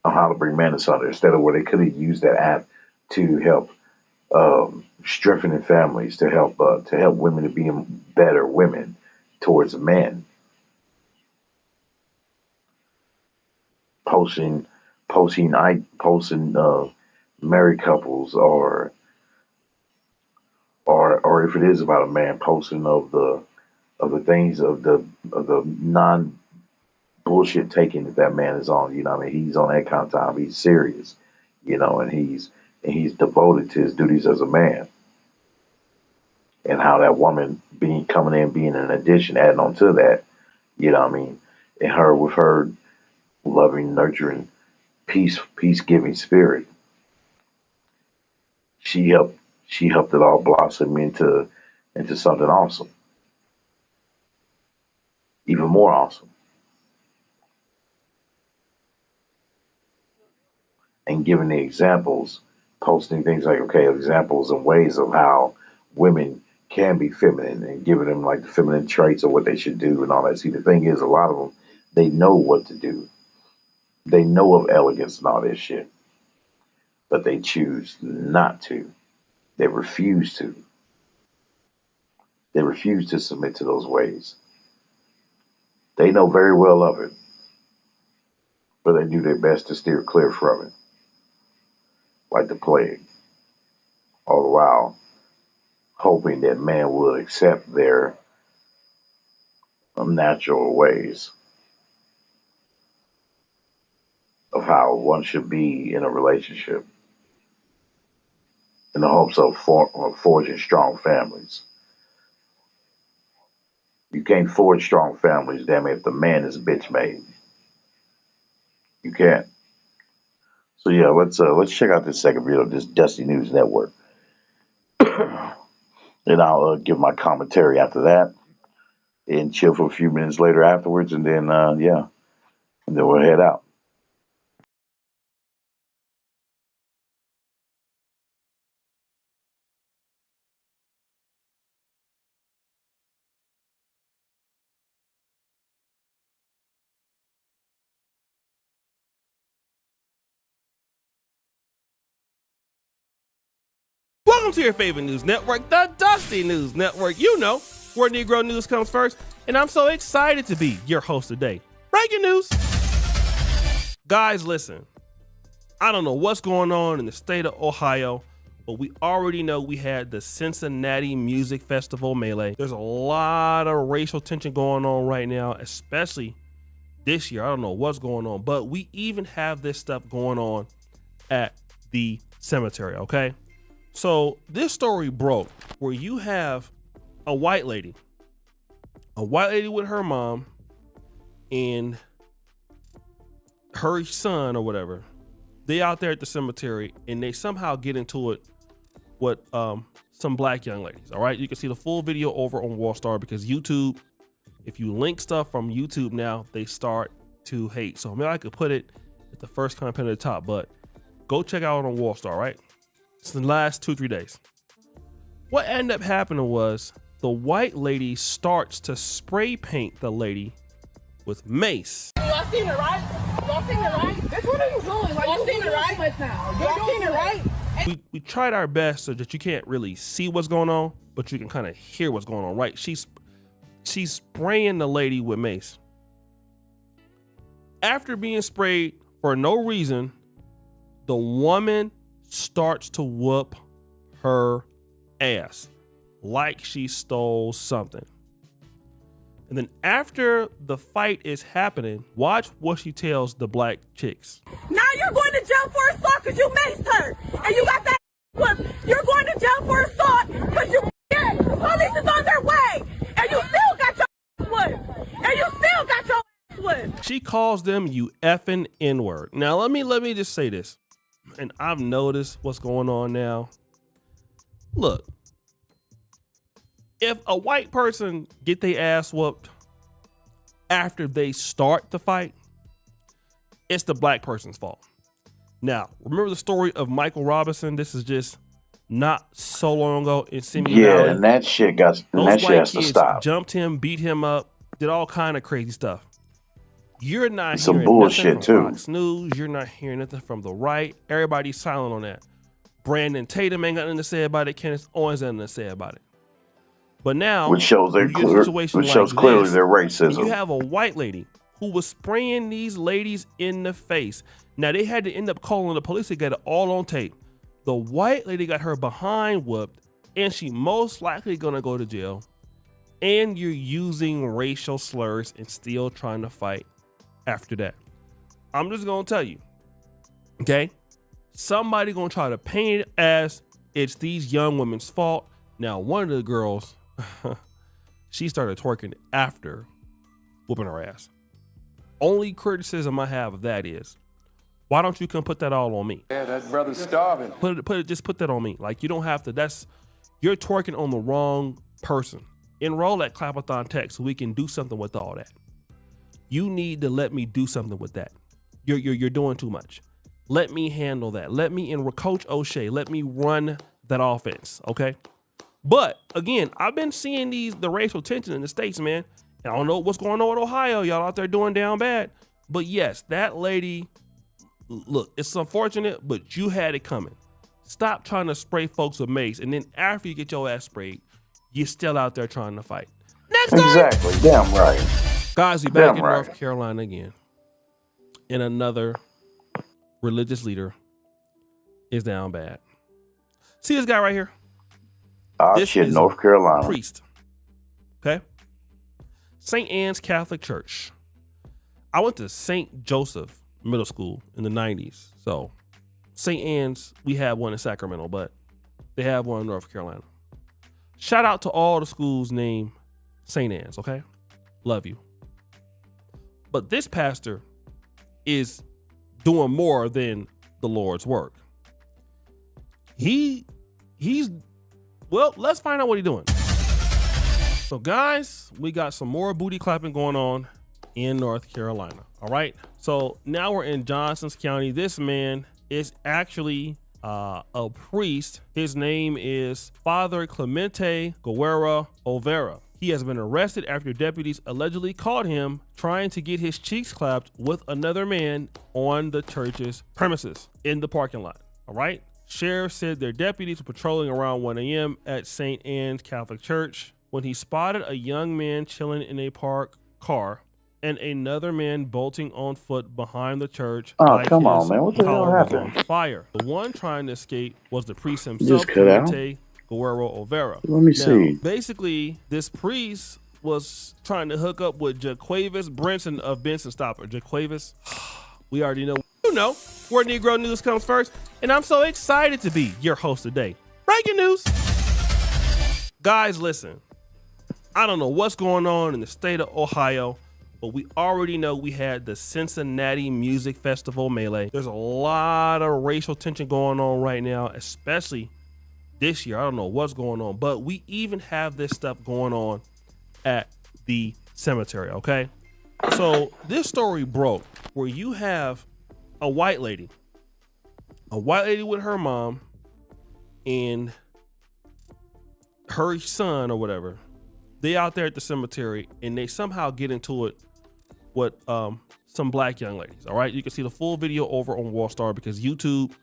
on how to bring men asunder instead of where they could have used that app to help strengthening families, to help women to be better women towards men. Posting married couples, or if it is about a man, posting of the things of the non bullshit taking that man is on. You know, what I mean, he's on that kind of time. He's serious, you know, and he's devoted to his duties as a man. And how that woman coming in, being an addition, adding on to that, you know what I mean? And her with her loving, nurturing, peace giving spirit, she helped it all blossom into something awesome. Even more awesome. And giving the examples, posting things like, okay, examples and ways of how women can be feminine, and giving them like the feminine traits of what they should do and all that. See, the thing is, a lot of them, they know what to do. They know of elegance and all this shit, but they choose not to. They refuse to. They refuse to submit to those ways. They know very well of it, but they do their best to steer clear from it, like the plague, all the while hoping that man will accept their unnatural ways of how one should be in a relationship, in the hopes of forging strong families. You can't forge strong families, damn it, if the man is bitch made. You can't. So yeah, let's check out this second video of this Dusty News Network. And I'll give my commentary after that and chill for a few minutes later afterwards, and then and then we'll head out. Welcome to your favorite news network, the Dusty News Network. You know where Negro news comes first, and I'm so excited to be your host today. Breaking news. Guys, listen. I don't know what's going on in the state of Ohio, but we already know we had the Cincinnati Music Festival melee. There's a lot of racial tension going on right now, especially this year. I don't know what's going on, but we even have this stuff going on at the cemetery, okay? So this story broke where you have a white lady with her mom and her son or whatever. They out there at the cemetery and they somehow get into it with some black young ladies. All right, you can see the full video over on Wallstar, because YouTube, if you link stuff from YouTube now, they start to hate. So maybe I could put it at the first comment at the top, but go check out on Wallstar, right? It's the last 2-3 days. What ended up happening was the white lady starts to spray paint the lady with mace. Y'all seen it, right? Y'all seen it, right? Bitch, what are you doing? Like, y'all seen it, right? Now. Y'all seen it, right? We tried our best so that you can't really see what's going on, but you can kind of hear what's going on, right? She's spraying the lady with mace. After being sprayed for no reason, the woman starts to whoop her ass like she stole something. And then after the fight is happening, watch what she tells the black chicks. Now you're going to jail for assault because you maced her. And you got that whip. You're going to jail for assault because you scared. The police is on their way. And you still got your whip. And you still got your whip. She calls them you effing N-word. Now let me just say this. And I've noticed what's going on now. Look, if a white person get their ass whooped after they start the fight, it's the black person's fault. Now, remember the story of Michael Robinson? This is just not so long ago in Simeon Valley. Yeah, and that shit has to stop. Jumped him, beat him up, did all kind of crazy stuff. You're not Some hearing bullshit, nothing from too. Fox News. You're not hearing nothing from the right. Everybody's silent on that. Brandon Tatum ain't got nothing to say about it. Kenneth Owens ain't nothing to say about it. But now, Which shows when you get a situation clearly this, their and racism. you have a white lady who was spraying these ladies in the face. Now, they had to end up calling the police to get it all on tape. The white lady got her behind whooped, and she most likely gonna go to jail. And you're using racial slurs and still trying to fight after that. I'm just gonna tell you, okay? Somebody gonna try to paint it as it's these young women's fault. Now, one of the girls, she started twerking after whooping her ass. Only criticism I have of that is, why don't you come put that all on me? Yeah, that brother's starving. Just put that on me. Like, you don't have to. You're twerking on the wrong person. Enroll at Clapathon Tech so we can do something with all that. You need to let me do something with that. You're doing too much. Let me handle that. Let me Coach O'Shea. Let me run that offense. Okay. But again, I've been seeing the racial tension in the States, man. And I don't know what's going on with Ohio. Y'all out there doing down bad. But yes, that lady, look, it's unfortunate, but you had it coming. Stop trying to spray folks with mace. And then after you get your ass sprayed, you're still out there trying to fight. Next time. Exactly. Damn right. Guys, we back Damn in right. North Carolina again. And another religious leader is down bad. See this guy right here? This Shit, is North Carolina. Priest. Okay? St. Anne's Catholic Church. I went to St. Joseph Middle School in the 90s. So St. Anne's, we have one in Sacramento, but they have one in North Carolina. Shout out to all the schools named St. Anne's, okay? Love you. But this pastor is doing more than the Lord's work. He's well, let's find out what he's doing. So guys, we got some more booty clapping going on in North Carolina. All right. So now we're in Johnsons County. This man is actually a priest. His name is Father Clemente Guerra Olvera. He has been arrested after deputies allegedly caught him trying to get his cheeks clapped with another man on the church's premises in the parking lot. All right. Sheriff said their deputies were patrolling around 1 a.m. at St. Anne's Catholic Church when he spotted a young man chilling in a parked car and another man bolting on foot behind the church. Oh, like come on, his man. What the hell collar was happened? on fire. The one trying to escape was the priest himself, Just cut out? Clemente Guerra Olvera. Let me Now, see. basically, this priest was trying to hook up with Jaquavis Brinson of Benson Stopper. Jaquavis, we already know. You know where Negro News comes first, and I'm so excited to be your host today. Breaking news. Guys, listen. I don't know what's going on in the state of Ohio, but we already know we had the Cincinnati Music Festival melee. There's a lot of racial tension going on right now, especially this year. I don't know what's going on, but we even have this stuff going on at the cemetery, okay? So this story broke where you have a white lady with her mom and her son or whatever. They out there at the cemetery and they somehow get into it with some black young ladies. All right, you can see the full video over on Wallstar because YouTube,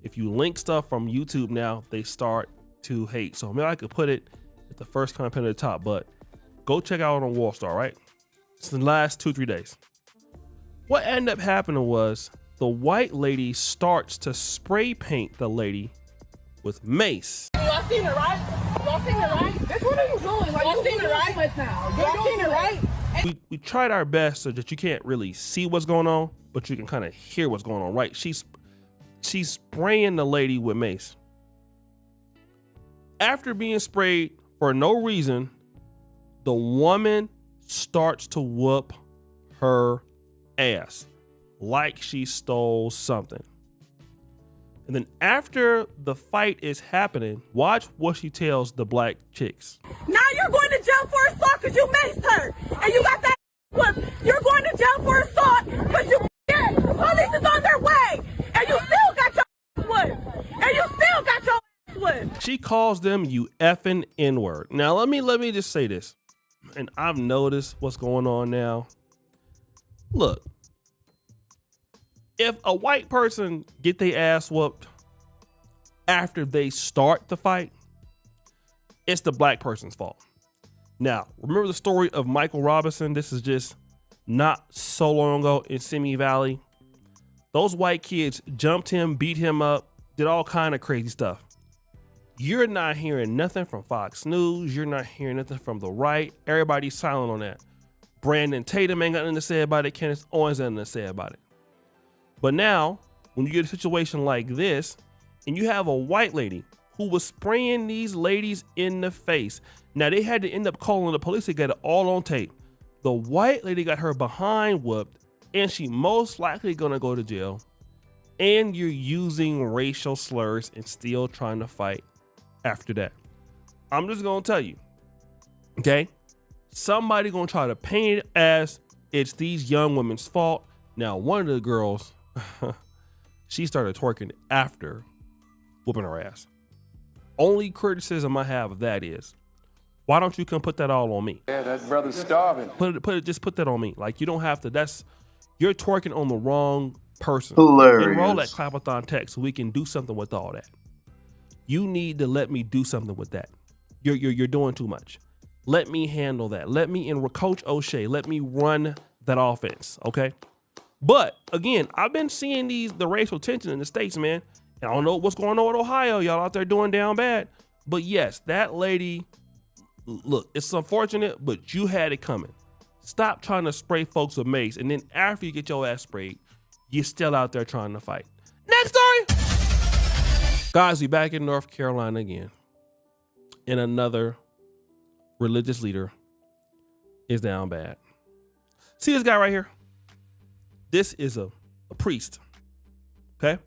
if you link stuff from YouTube now, they start to hate. So maybe I could put it at the first comment at the top, but go check out on Wallstar. Right, it's the last 2-3 days. What ended up happening was the white lady starts to spray paint the lady with mace. Y'all seen it, right? Y'all seen it, right? Bitch, what are you doing? Like, y'all seen it, right? Y'all seen it, right? We tried our best so that you can't really see what's going on, but you can kind of hear what's going on, right? She's spraying the lady with mace. After being sprayed for no reason, the woman starts to whoop her ass like she stole something. And then after the fight is happening, watch what she tells the black chicks. Now you're going to jail for assault because you maced her. And you got that whip. You're going to jail for assault because you scared. The police is on their way. And you still got your whip. And you still got your whip. She calls them you effing N-word. Now let me just say this. And I've noticed what's going on now. Look, if a white person get their ass whooped after they start the fight, it's the black person's fault. Now, remember the story of Michael Robinson? This is just not so long ago in Simi Valley. Those white kids jumped him, beat him up, did all kind of crazy stuff. You're not hearing nothing from Fox News. You're not hearing nothing from the right. Everybody's silent on that. Brandon Tatum ain't got nothing to say about it. Candace Owens ain't nothing to say about it. But now, when you get a situation like this, and you have a white lady who was spraying these ladies in the face. Now, they had to end up calling the police to get it all on tape. The white lady got her behind whooped, and she most likely gonna go to jail. And you're using racial slurs and still trying to fight after that. I'm just gonna tell you, okay? Somebody gonna try to paint it as it's these young women's fault. Now, one of the girls, she started twerking after whooping her ass. Only criticism I have of that is, why don't you come put that all on me? Yeah, that brother's starving. Just put that on me. Like, you don't have to. You're twerking on the wrong person. Hilarious. Enroll that Clapathon text so we can do something with all that. You need to let me do something with that. You're doing too much. Let me handle that. Let me, and Coach O'Shea, let me run that offense, okay? But again, I've been seeing the racial tension in the States, man. And I don't know what's going on with Ohio. Y'all out there doing down bad. But yes, that lady, look, it's unfortunate, but you had it coming. Stop trying to spray folks with mace, and then after you get your ass sprayed, you're still out there trying to fight. Next story. Guys, we back in North Carolina again. And another religious leader is down bad. See this guy right here? This is a priest, okay?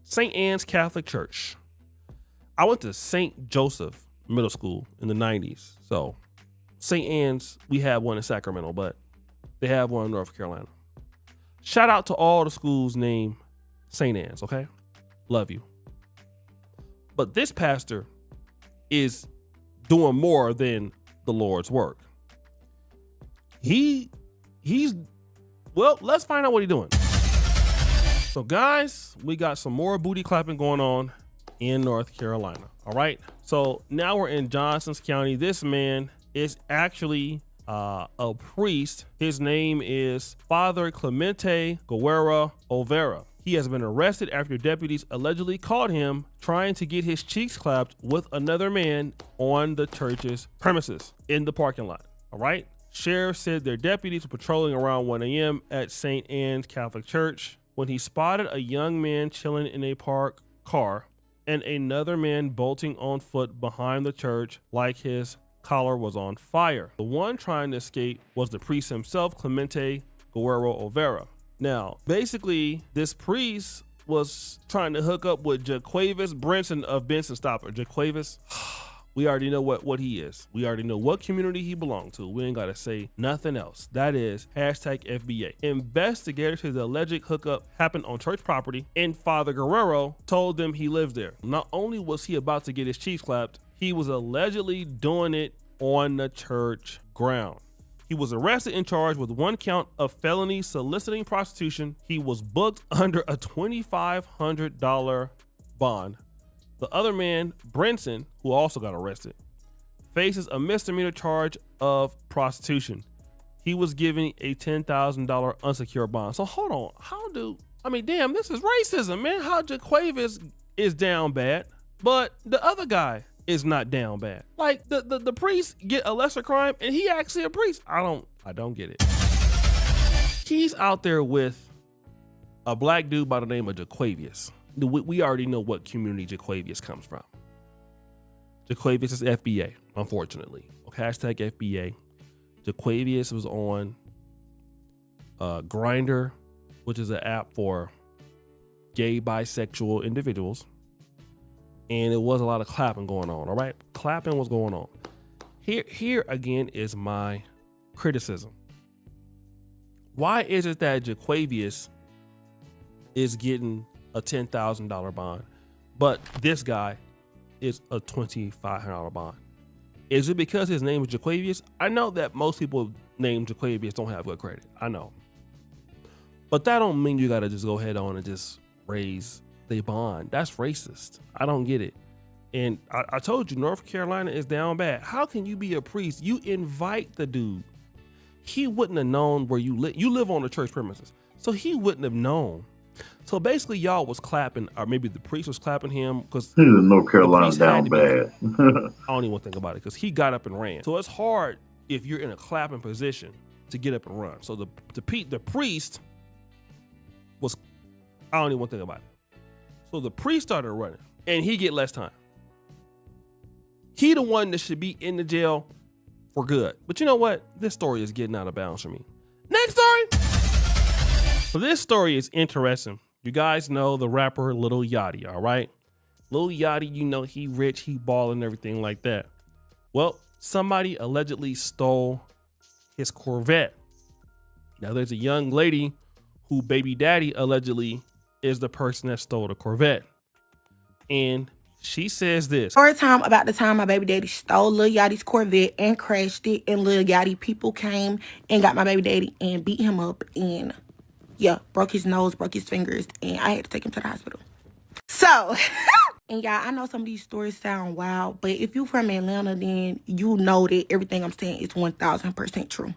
St. Anne's Catholic Church. I went to St. Joseph Middle School in the 90s. So St. Anne's, we have one in Sacramento, but they have one in North Carolina. Shout out to all the schools named St. Anne's, okay? Love you. But this pastor is doing more than the Lord's work. Well, let's find out what he's doing. So guys, we got some more booty clapping going on in North Carolina. All right. So now we're in Johnsons County. This man is actually a priest. His name is Father Clemente Guerrero Olvera. He has been arrested after deputies allegedly caught him trying to get his cheeks clapped with another man on the church's premises in the parking lot. All right. Sheriff said their deputies were patrolling around 1 a.m. at St. Anne's Catholic Church when he spotted a young man chilling in a parked car and another man bolting on foot behind the church like his collar was on fire. The one trying to escape was the priest himself, Clemente Guerrero Olvera. Now, basically, this priest was trying to hook up with Jaquavis Brinson of Benson Stopper. Jaquavis, we already know what he is. We already know what community he belonged to. We ain't got to say nothing else. That is #FBA. Investigators said the alleged hookup happened on church property, and Father Guerrero told them he lives there. Not only was he about to get his cheeks clapped, he was allegedly doing it on the church ground. He was arrested and charged with 1 count of felony soliciting prostitution. He was booked under a $2,500 bond. The other man, Brinson, who also got arrested, faces a misdemeanor charge of prostitution. He was given a $10,000 unsecured bond. So hold on, damn, this is racism, man. How Jaquavis is down bad, but the other guy is not down bad. Like the priest get a lesser crime and he actually a priest. I don't get it. He's out there with a black dude by the name of Jaquavius. We already know what community Jaquavius comes from. Jaquavius is FBA, unfortunately. Okay, #FBA. Jaquavius was on Grindr, which is an app for gay, bisexual individuals. And it was a lot of clapping going on, all right? Clapping was going on. Here again is my criticism. Why is it that Jaquavius is getting a $10,000 bond, but this guy is a $2,500 bond? Is it because his name is Jaquavius? I know that most people named Jaquavius don't have good credit. I know. But that don't mean you gotta just go head on and just raise the bond. That's racist. I don't get it. And I told you, North Carolina is down bad. How can you be a priest? You invite the dude. He wouldn't have known where you live. You live on the church premises, so he wouldn't have known. So basically, y'all was clapping, or maybe the priest was clapping him because North Carolina priest had down to be- bad. I don't even want to think about it because he got up and ran. So it's hard if you're in a clapping position to get up and run. So the priest was, I don't even want to think about it. So the priest started running and he get less time. He the one that should be in the jail for good. But you know what? This story is getting out of bounds for me. Next story. So this story is interesting. You guys know the rapper Lil Yachty, all right? Lil Yachty, you know he rich, he ball and everything like that. Well, somebody allegedly stole his Corvette. Now there's a young lady who baby daddy allegedly is the person that stole the Corvette. And she says this. Story time about the time my baby daddy stole Lil Yachty's Corvette and crashed it, and Lil Yachty people came and got my baby daddy and beat him up and broke his nose, broke his fingers, and I had to take him to the hospital. So, and y'all, I know some of these stories sound wild, but if you from Atlanta, then you know that everything I'm saying is 1000% true.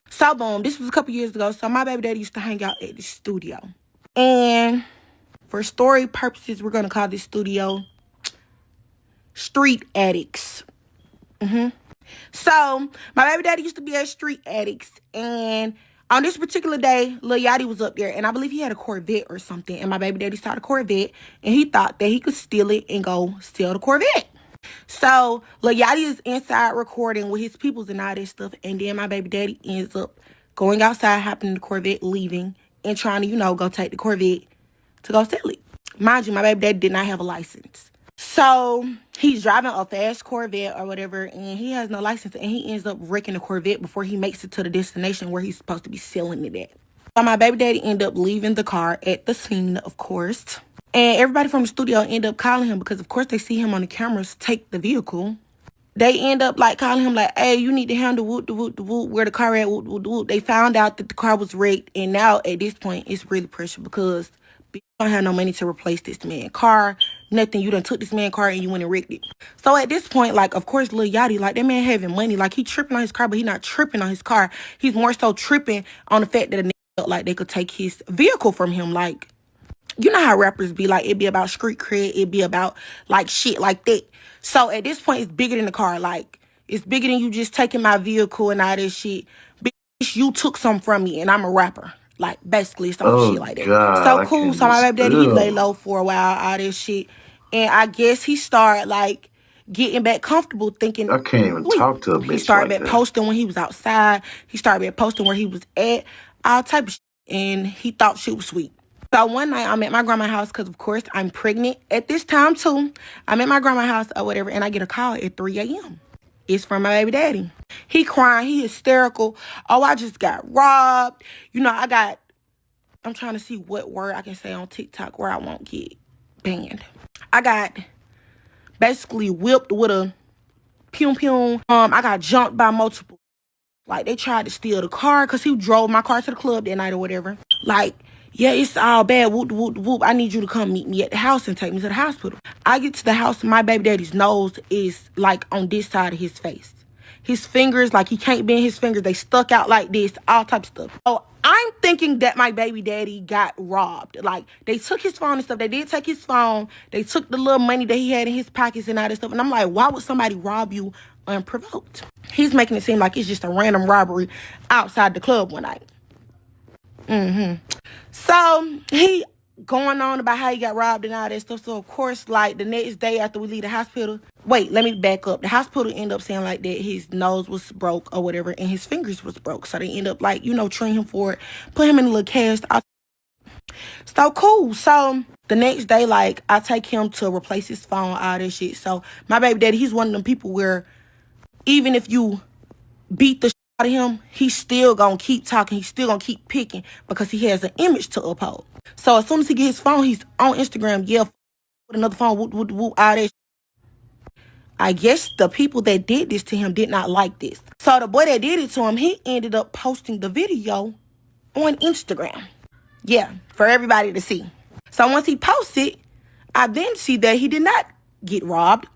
So boom, this was a couple years ago. So my baby daddy used to hang out at the studio. And for story purposes, we're going to call this studio Street Addicts. So my baby daddy used to be at Street Addicts. And on this particular day, Lil Yachty was up there. And I believe he had a Corvette or something. And my baby daddy saw the Corvette. And he thought that he could steal it and go steal the Corvette. So Lil Yachty is inside recording with his peoples and all this stuff. And then my baby daddy ends up going outside, hopping in the Corvette, leaving, and trying to, go take the Corvette to go sell it. Mind you, my baby daddy did not have a license. So he's driving a fast Corvette or whatever, and he has no license, and he ends up wrecking the Corvette before he makes it to the destination where he's supposed to be selling it at. So my baby daddy ended up leaving the car at the scene, of course. And everybody from the studio end up calling him because, of course, they see him on the cameras take the vehicle. They end up, calling him, hey, you need to handle where the car at, They found out that the car was wrecked, and now, at this point, it's really pressure because you don't have no money to replace this man's car. Nothing. You done took this man's car and you went and wrecked it. So, at this point, of course, Lil Yachty, that man having money. He tripping on his car, but he not tripping on his car. He's more so tripping on the fact that a nigga felt like they could take his vehicle from him, you know how rappers be it be about street cred, it be about shit like that. So at this point, it's bigger than the car. It's bigger than you just taking my vehicle and all this shit. Bitch, you took something from me and I'm a rapper. Basically some shit like that. God, so cool. So my baby daddy, he lay low for a while, all this shit. And I guess he started getting back comfortable thinking. I can't even talk to a bitch He started like back that. posting when he was outside. He started back posting where he was at, all type of shit. And he thought shit was sweet. So one night I'm at my grandma's house because, of course, I'm pregnant at this time, too. I'm at my grandma's house or whatever, and I get a call at 3 a.m. It's from my baby daddy. He crying. He hysterical. Oh, I just got robbed. I'm trying to see what word I can say on TikTok where I won't get banned. I got basically whipped with a pew-pew. I got jumped by multiple. They tried to steal the car because he drove my car to the club that night or whatever. Yeah, it's all bad. Whoop, whoop, whoop. I need you to come meet me at the house and take me to the hospital. I get to the house, my baby daddy's nose is on this side of his face. His fingers, he can't bend his fingers. They stuck out like this, all types of stuff. So I'm thinking that my baby daddy got robbed. They took his phone and stuff. They did take his phone. They took the little money that he had in his pockets and all that stuff. And I'm like, why would somebody rob you unprovoked? He's making it seem like it's just a random robbery outside the club one night. So he going on about how he got robbed and all that stuff. So, of course, the next day after we leave the hospital, wait, let me back up. The hospital ended up saying that his nose was broke or whatever and his fingers was broke. So they end up treating him for it, put him in a little cast. So cool. So the next day, I take him to replace his phone, all that shit. So my baby daddy, he's one of them people where even if you beat the out of him, he's still gonna keep talking. He's still gonna keep picking because he has an image to uphold. So as soon as he gets his phone, he's on Instagram, with another phone, whoop, all that. I guess the people that did this to him did not like this. So the boy that did it to him, he ended up posting the video on Instagram. Yeah, for everybody to see. So once he posted, I then see that he did not get robbed.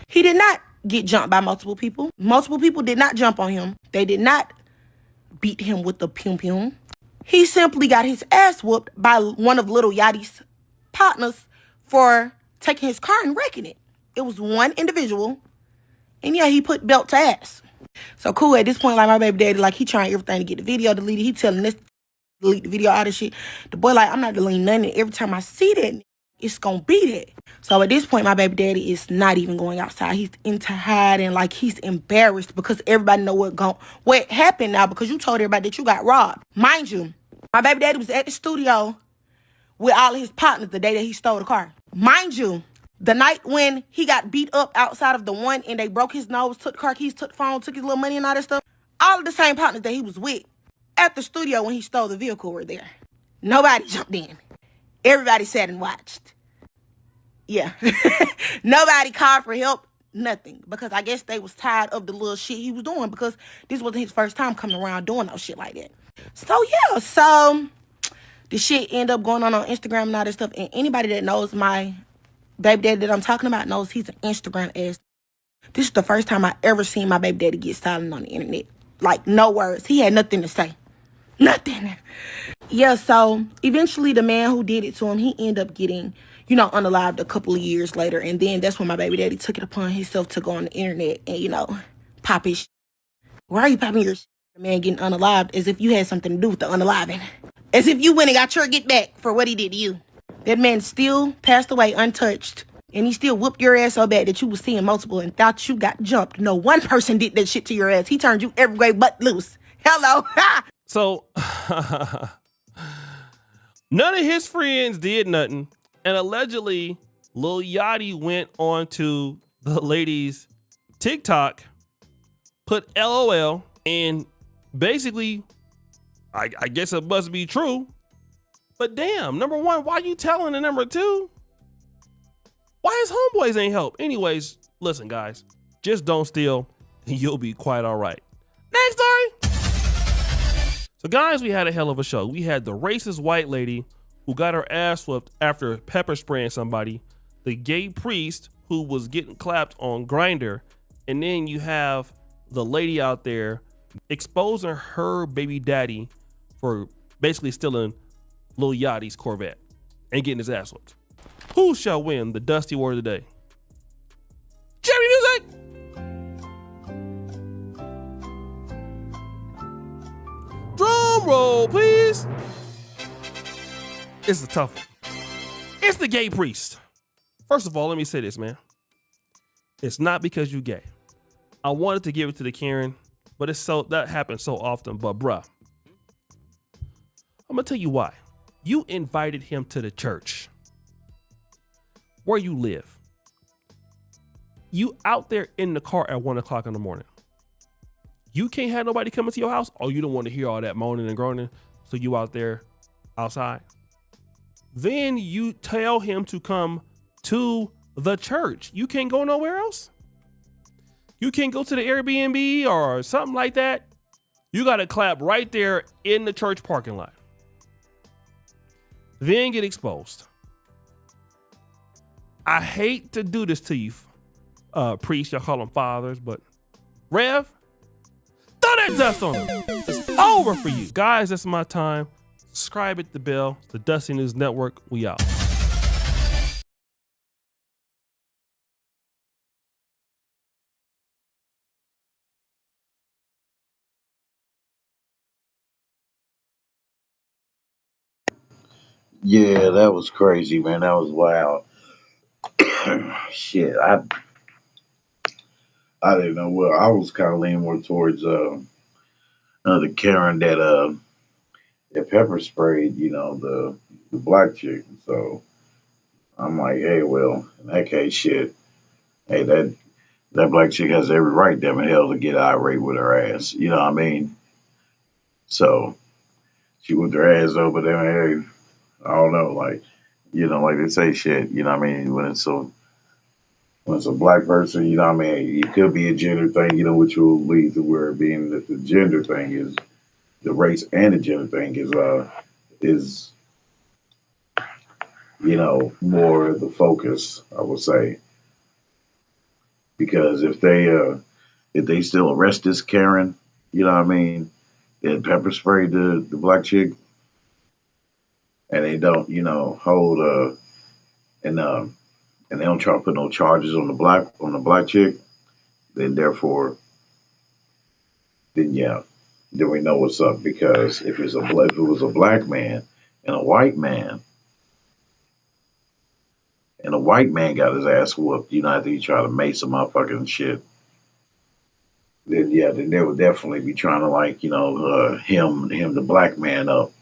He did not get jumped by multiple people. Multiple people did not jump on him. They did not beat him with the pum pum. He simply got his ass whooped by one of Lil Yachty's partners for taking his car and wrecking it. It was one individual, and yeah, he put belt to ass. So cool, at this point, like my baby daddy, like he trying everything to get the video deleted. He telling this delete the video, all this shit. The boy like, I'm not deleting nothing. Every time I see that, it's gonna be that. So at this point, my baby daddy is not even going outside. He's into hiding, like he's embarrassed because everybody know what happened now because you told everybody that you got robbed. Mind you, my baby daddy was at the studio with all of his partners the day that he stole the car. Mind you, the night when he got beat up outside of the one and they broke his nose, took the car keys, took the phone, took his little money and all that stuff, all of the same partners that he was with at the studio when he stole the vehicle were there. Nobody jumped in. Everybody sat and watched. Yeah. Nobody called for help. Nothing. Because I guess they was tired of the little shit he was doing because this wasn't his first time coming around doing no shit like that. So, yeah. So, the shit ended up going on Instagram and all that stuff. And anybody that knows my baby daddy that I'm talking about knows he's an Instagram ass. This is the first time I ever seen my baby daddy get silent on the internet. Like, no words. He had nothing to say. Nothing. Yeah, so eventually the man who did it to him, he ended up getting, unalived a couple of years later. And then that's when my baby daddy took it upon himself to go on the internet and, pop his shit. Why are you popping your shit? The man getting unalived as if you had something to do with the unaliving. As if you went and got your get back for what he did to you. That man still passed away untouched. And he still whooped your ass so bad that you was seeing multiple and thought you got jumped. No one person did that shit to your ass. He turned you every way but loose. Hello. So, none of his friends did nothing. And allegedly, Lil Yachty went on to the lady's TikTok, put LOL, and basically, I guess it must be true. But damn, number one, why you telling? And number two, why his homeboys ain't help? Anyways, listen, guys, just don't steal and you'll be quite all right. Next story. So guys, we had a hell of a show. We had the racist white lady who got her ass whooped after pepper spraying somebody, the gay priest who was getting clapped on Grindr, and then you have the lady out there exposing her baby daddy for basically stealing Lil Yachty's Corvette and getting his ass whooped. Who shall win the Dusty Word of the Day? Jerry Music! Drum roll, please. It's a tough one. It's the gay priest. First of all, let me say this, man. It's not because you gay. I wanted to give it to the Karen, but that happens so often. But bruh, I'm gonna tell you why. You invited him to the church where you live. You out there in the car at 1 o'clock in the morning. You can't have nobody coming to your house. Oh, you don't want to hear all that moaning and groaning. So you out there outside. Then you tell him to come to the church. You can't go nowhere else. You can't go to the Airbnb or something like that. You got to clap right there in the church parking lot. Then get exposed. I hate to do this to you, priests. Y'all call them fathers, but Rev, throw that dust on them. It's over for you. Guys, that's my time. Subscribe at the bell. It's the Dusty News Network. We out. Yeah, that was crazy, man. That was wild. Shit, I didn't know. Well, I was kind of leaning more towards the Karen that pepper sprayed, the black chick. So I'm like, hey, well, in that case, shit, hey, that black chick has every right, damn it, hell, to get irate with her ass. You know what I mean? So she whipped her ass over there. Hey, I don't know, like they say, shit. You know what I mean? When it's a black person, you know what I mean? It could be a gender thing, which will lead to where it being that the gender thing is the race and the gender thing is more the focus, I would say, because if they still arrest this Karen, you know what I mean, and pepper spray the black chick, and they don't, hold and and they don't try to put no charges on the black chick, then therefore, then yeah, then we know what's up. Because if it was a black man and a white man, and a white man got his ass whooped, after he tried to mace a motherfucker and shit, then yeah, then they would definitely be trying to him the black man up.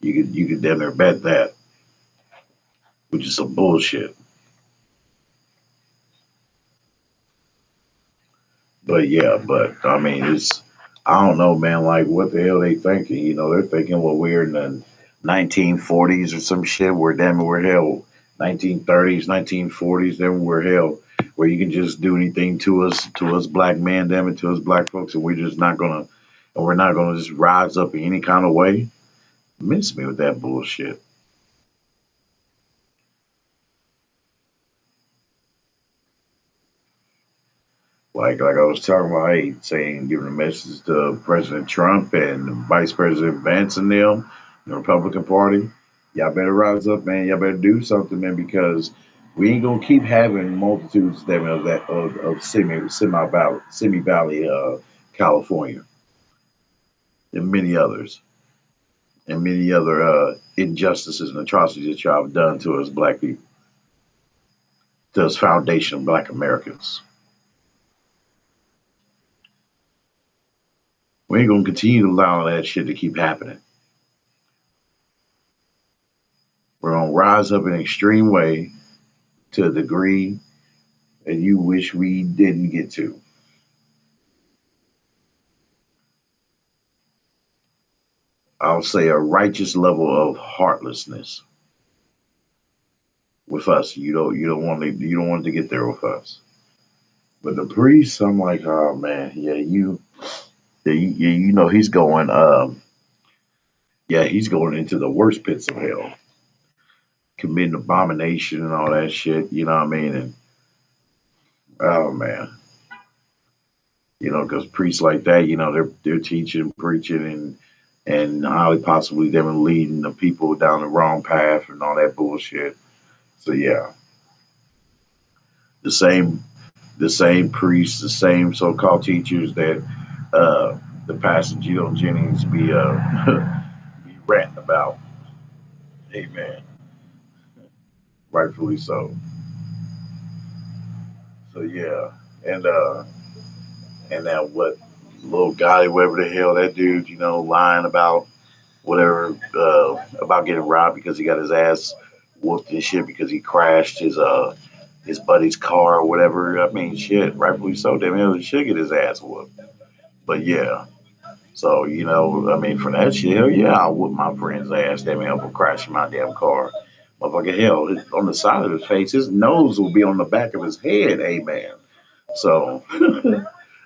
You could damn near bet that, which is some bullshit. But yeah, but I mean, I don't know, man. Like, what the hell they thinking? They're thinking, well, we're in the 1940s or some shit. We're hell, 1930s, 1940s. Then we're hell, where you can just do anything to us black men, damn it, to us black folks, and we're not gonna just rise up in any kind of way. Miss me with that bullshit. Like I was talking about, hey, saying, giving a message to President Trump and Vice President Vance and them, the Republican Party. Y'all better rise up, man. Y'all better do something, man, because we ain't gonna keep having multitudes of Simi Valley, California, and many others, and many other injustices and atrocities that y'all have done to us black people, to us foundation of black Americans. We ain't gonna continue to allow that shit to keep happening. We're gonna rise up in an extreme way to a degree that you wish we didn't get to. I'll say a righteous level of heartlessness with us. You don't want to get there with us. But the priest, I'm like, oh man, he's going he's going into the worst pits of hell, committing abomination and all that shit, you know what I mean? And oh man, because priests like that, they're teaching, preaching, and highly possibly them leading the people down the wrong path and all that bullshit. So yeah, the same the same priests, the same so-called teachers that the pastor Gino Jennings be be ranting about. Amen. Rightfully so. So yeah, and that what little guy, whatever the hell that dude, lying about whatever about getting robbed because he got his ass whooped and shit because he crashed his buddy's car or whatever. I mean, shit, rightfully so. Damn, he should get his ass whooped. But yeah, so I mean, for that shit, hell yeah, I'll whoop my friend's ass. Damn, hell for crashing my damn car. Motherfucker, hell, on the side of his face, his nose will be on the back of his head. Amen. So,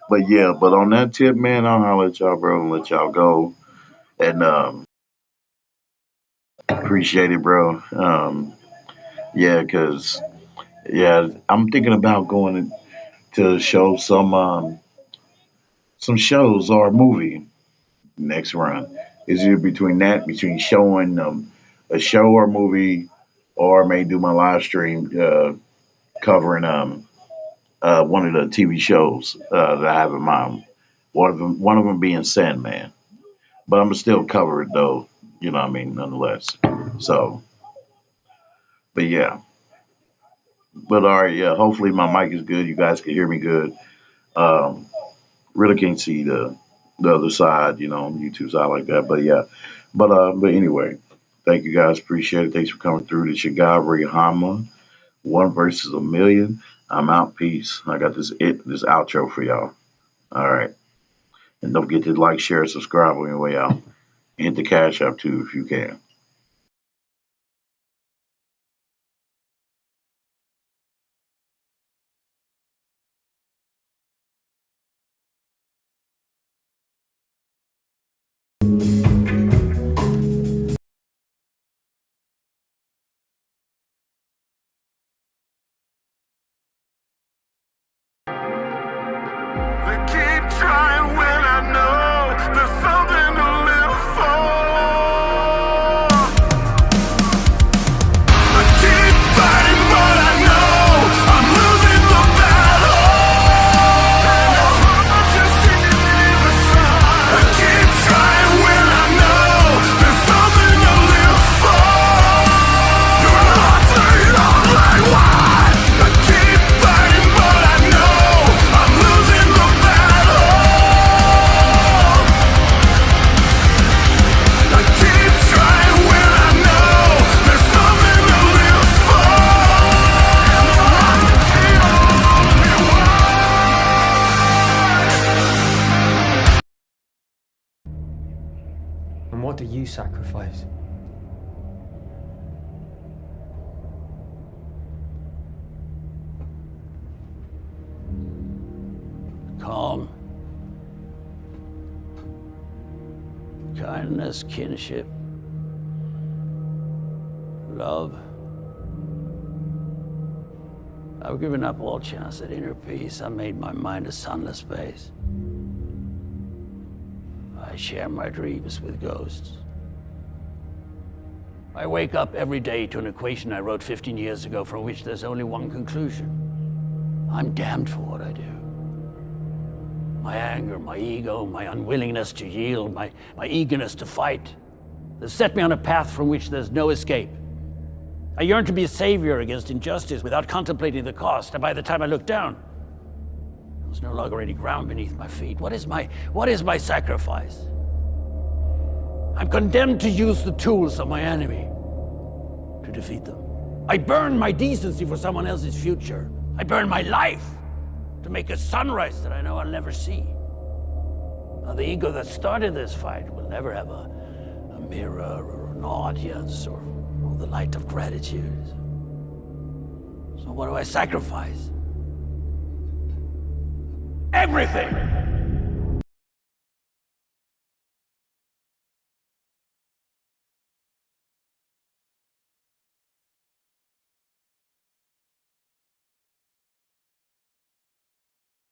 but yeah, but on that tip, man, I'll holler at y'all, bro, and let y'all go. And appreciate it, bro. Yeah, cause yeah, I'm thinking about going to show some shows or a movie next run. Is either between showing a show or movie, or may do my live stream covering one of the TV shows that I have in mind. One of them being Sandman, but I'm gonna still cover it though. You know what I mean, nonetheless. So, but yeah, but all right, yeah. Hopefully my mic is good. You guys can hear me good. Um, really can't see the other side, YouTube side like that. But yeah, but anyway, thank you guys. Appreciate it. Thanks for coming through. This your guy Ray Hama. One versus a million. I'm out. Peace. I got this outro for y'all. All right, and don't forget to like, share, subscribe on your way out. And hit the cash app too if you can. They keep trying when I know there's something to live for. I keep fighting, but I know I'm losing the battle. And it's hard to see the sun. I keep trying when I know there's something to live for. You're not the only one. I keep fighting, but I know I'm losing the battle. I keep trying when I know there's something to live for. And I'm the only one. And what do you sacrifice? Calm. Kindness, kinship. Love. I've given up all chance at inner peace. I made my mind a sunless space. I share my dreams with ghosts. I wake up every day to an equation I wrote 15 years ago from which there's only one conclusion. I'm damned for what I do. My anger, my ego, my unwillingness to yield, my eagerness to fight, they set me on a path from which there's no escape. I yearn to be a savior against injustice without contemplating the cost, and by the time I look down, there's no longer any ground beneath my feet. What is my sacrifice? I'm condemned to use the tools of my enemy to defeat them. I burn my decency for someone else's future. I burn my life to make a sunrise that I know I'll never see. Now, the ego that started this fight will never have a mirror or an audience or the light of gratitude. So what do I sacrifice? Everything!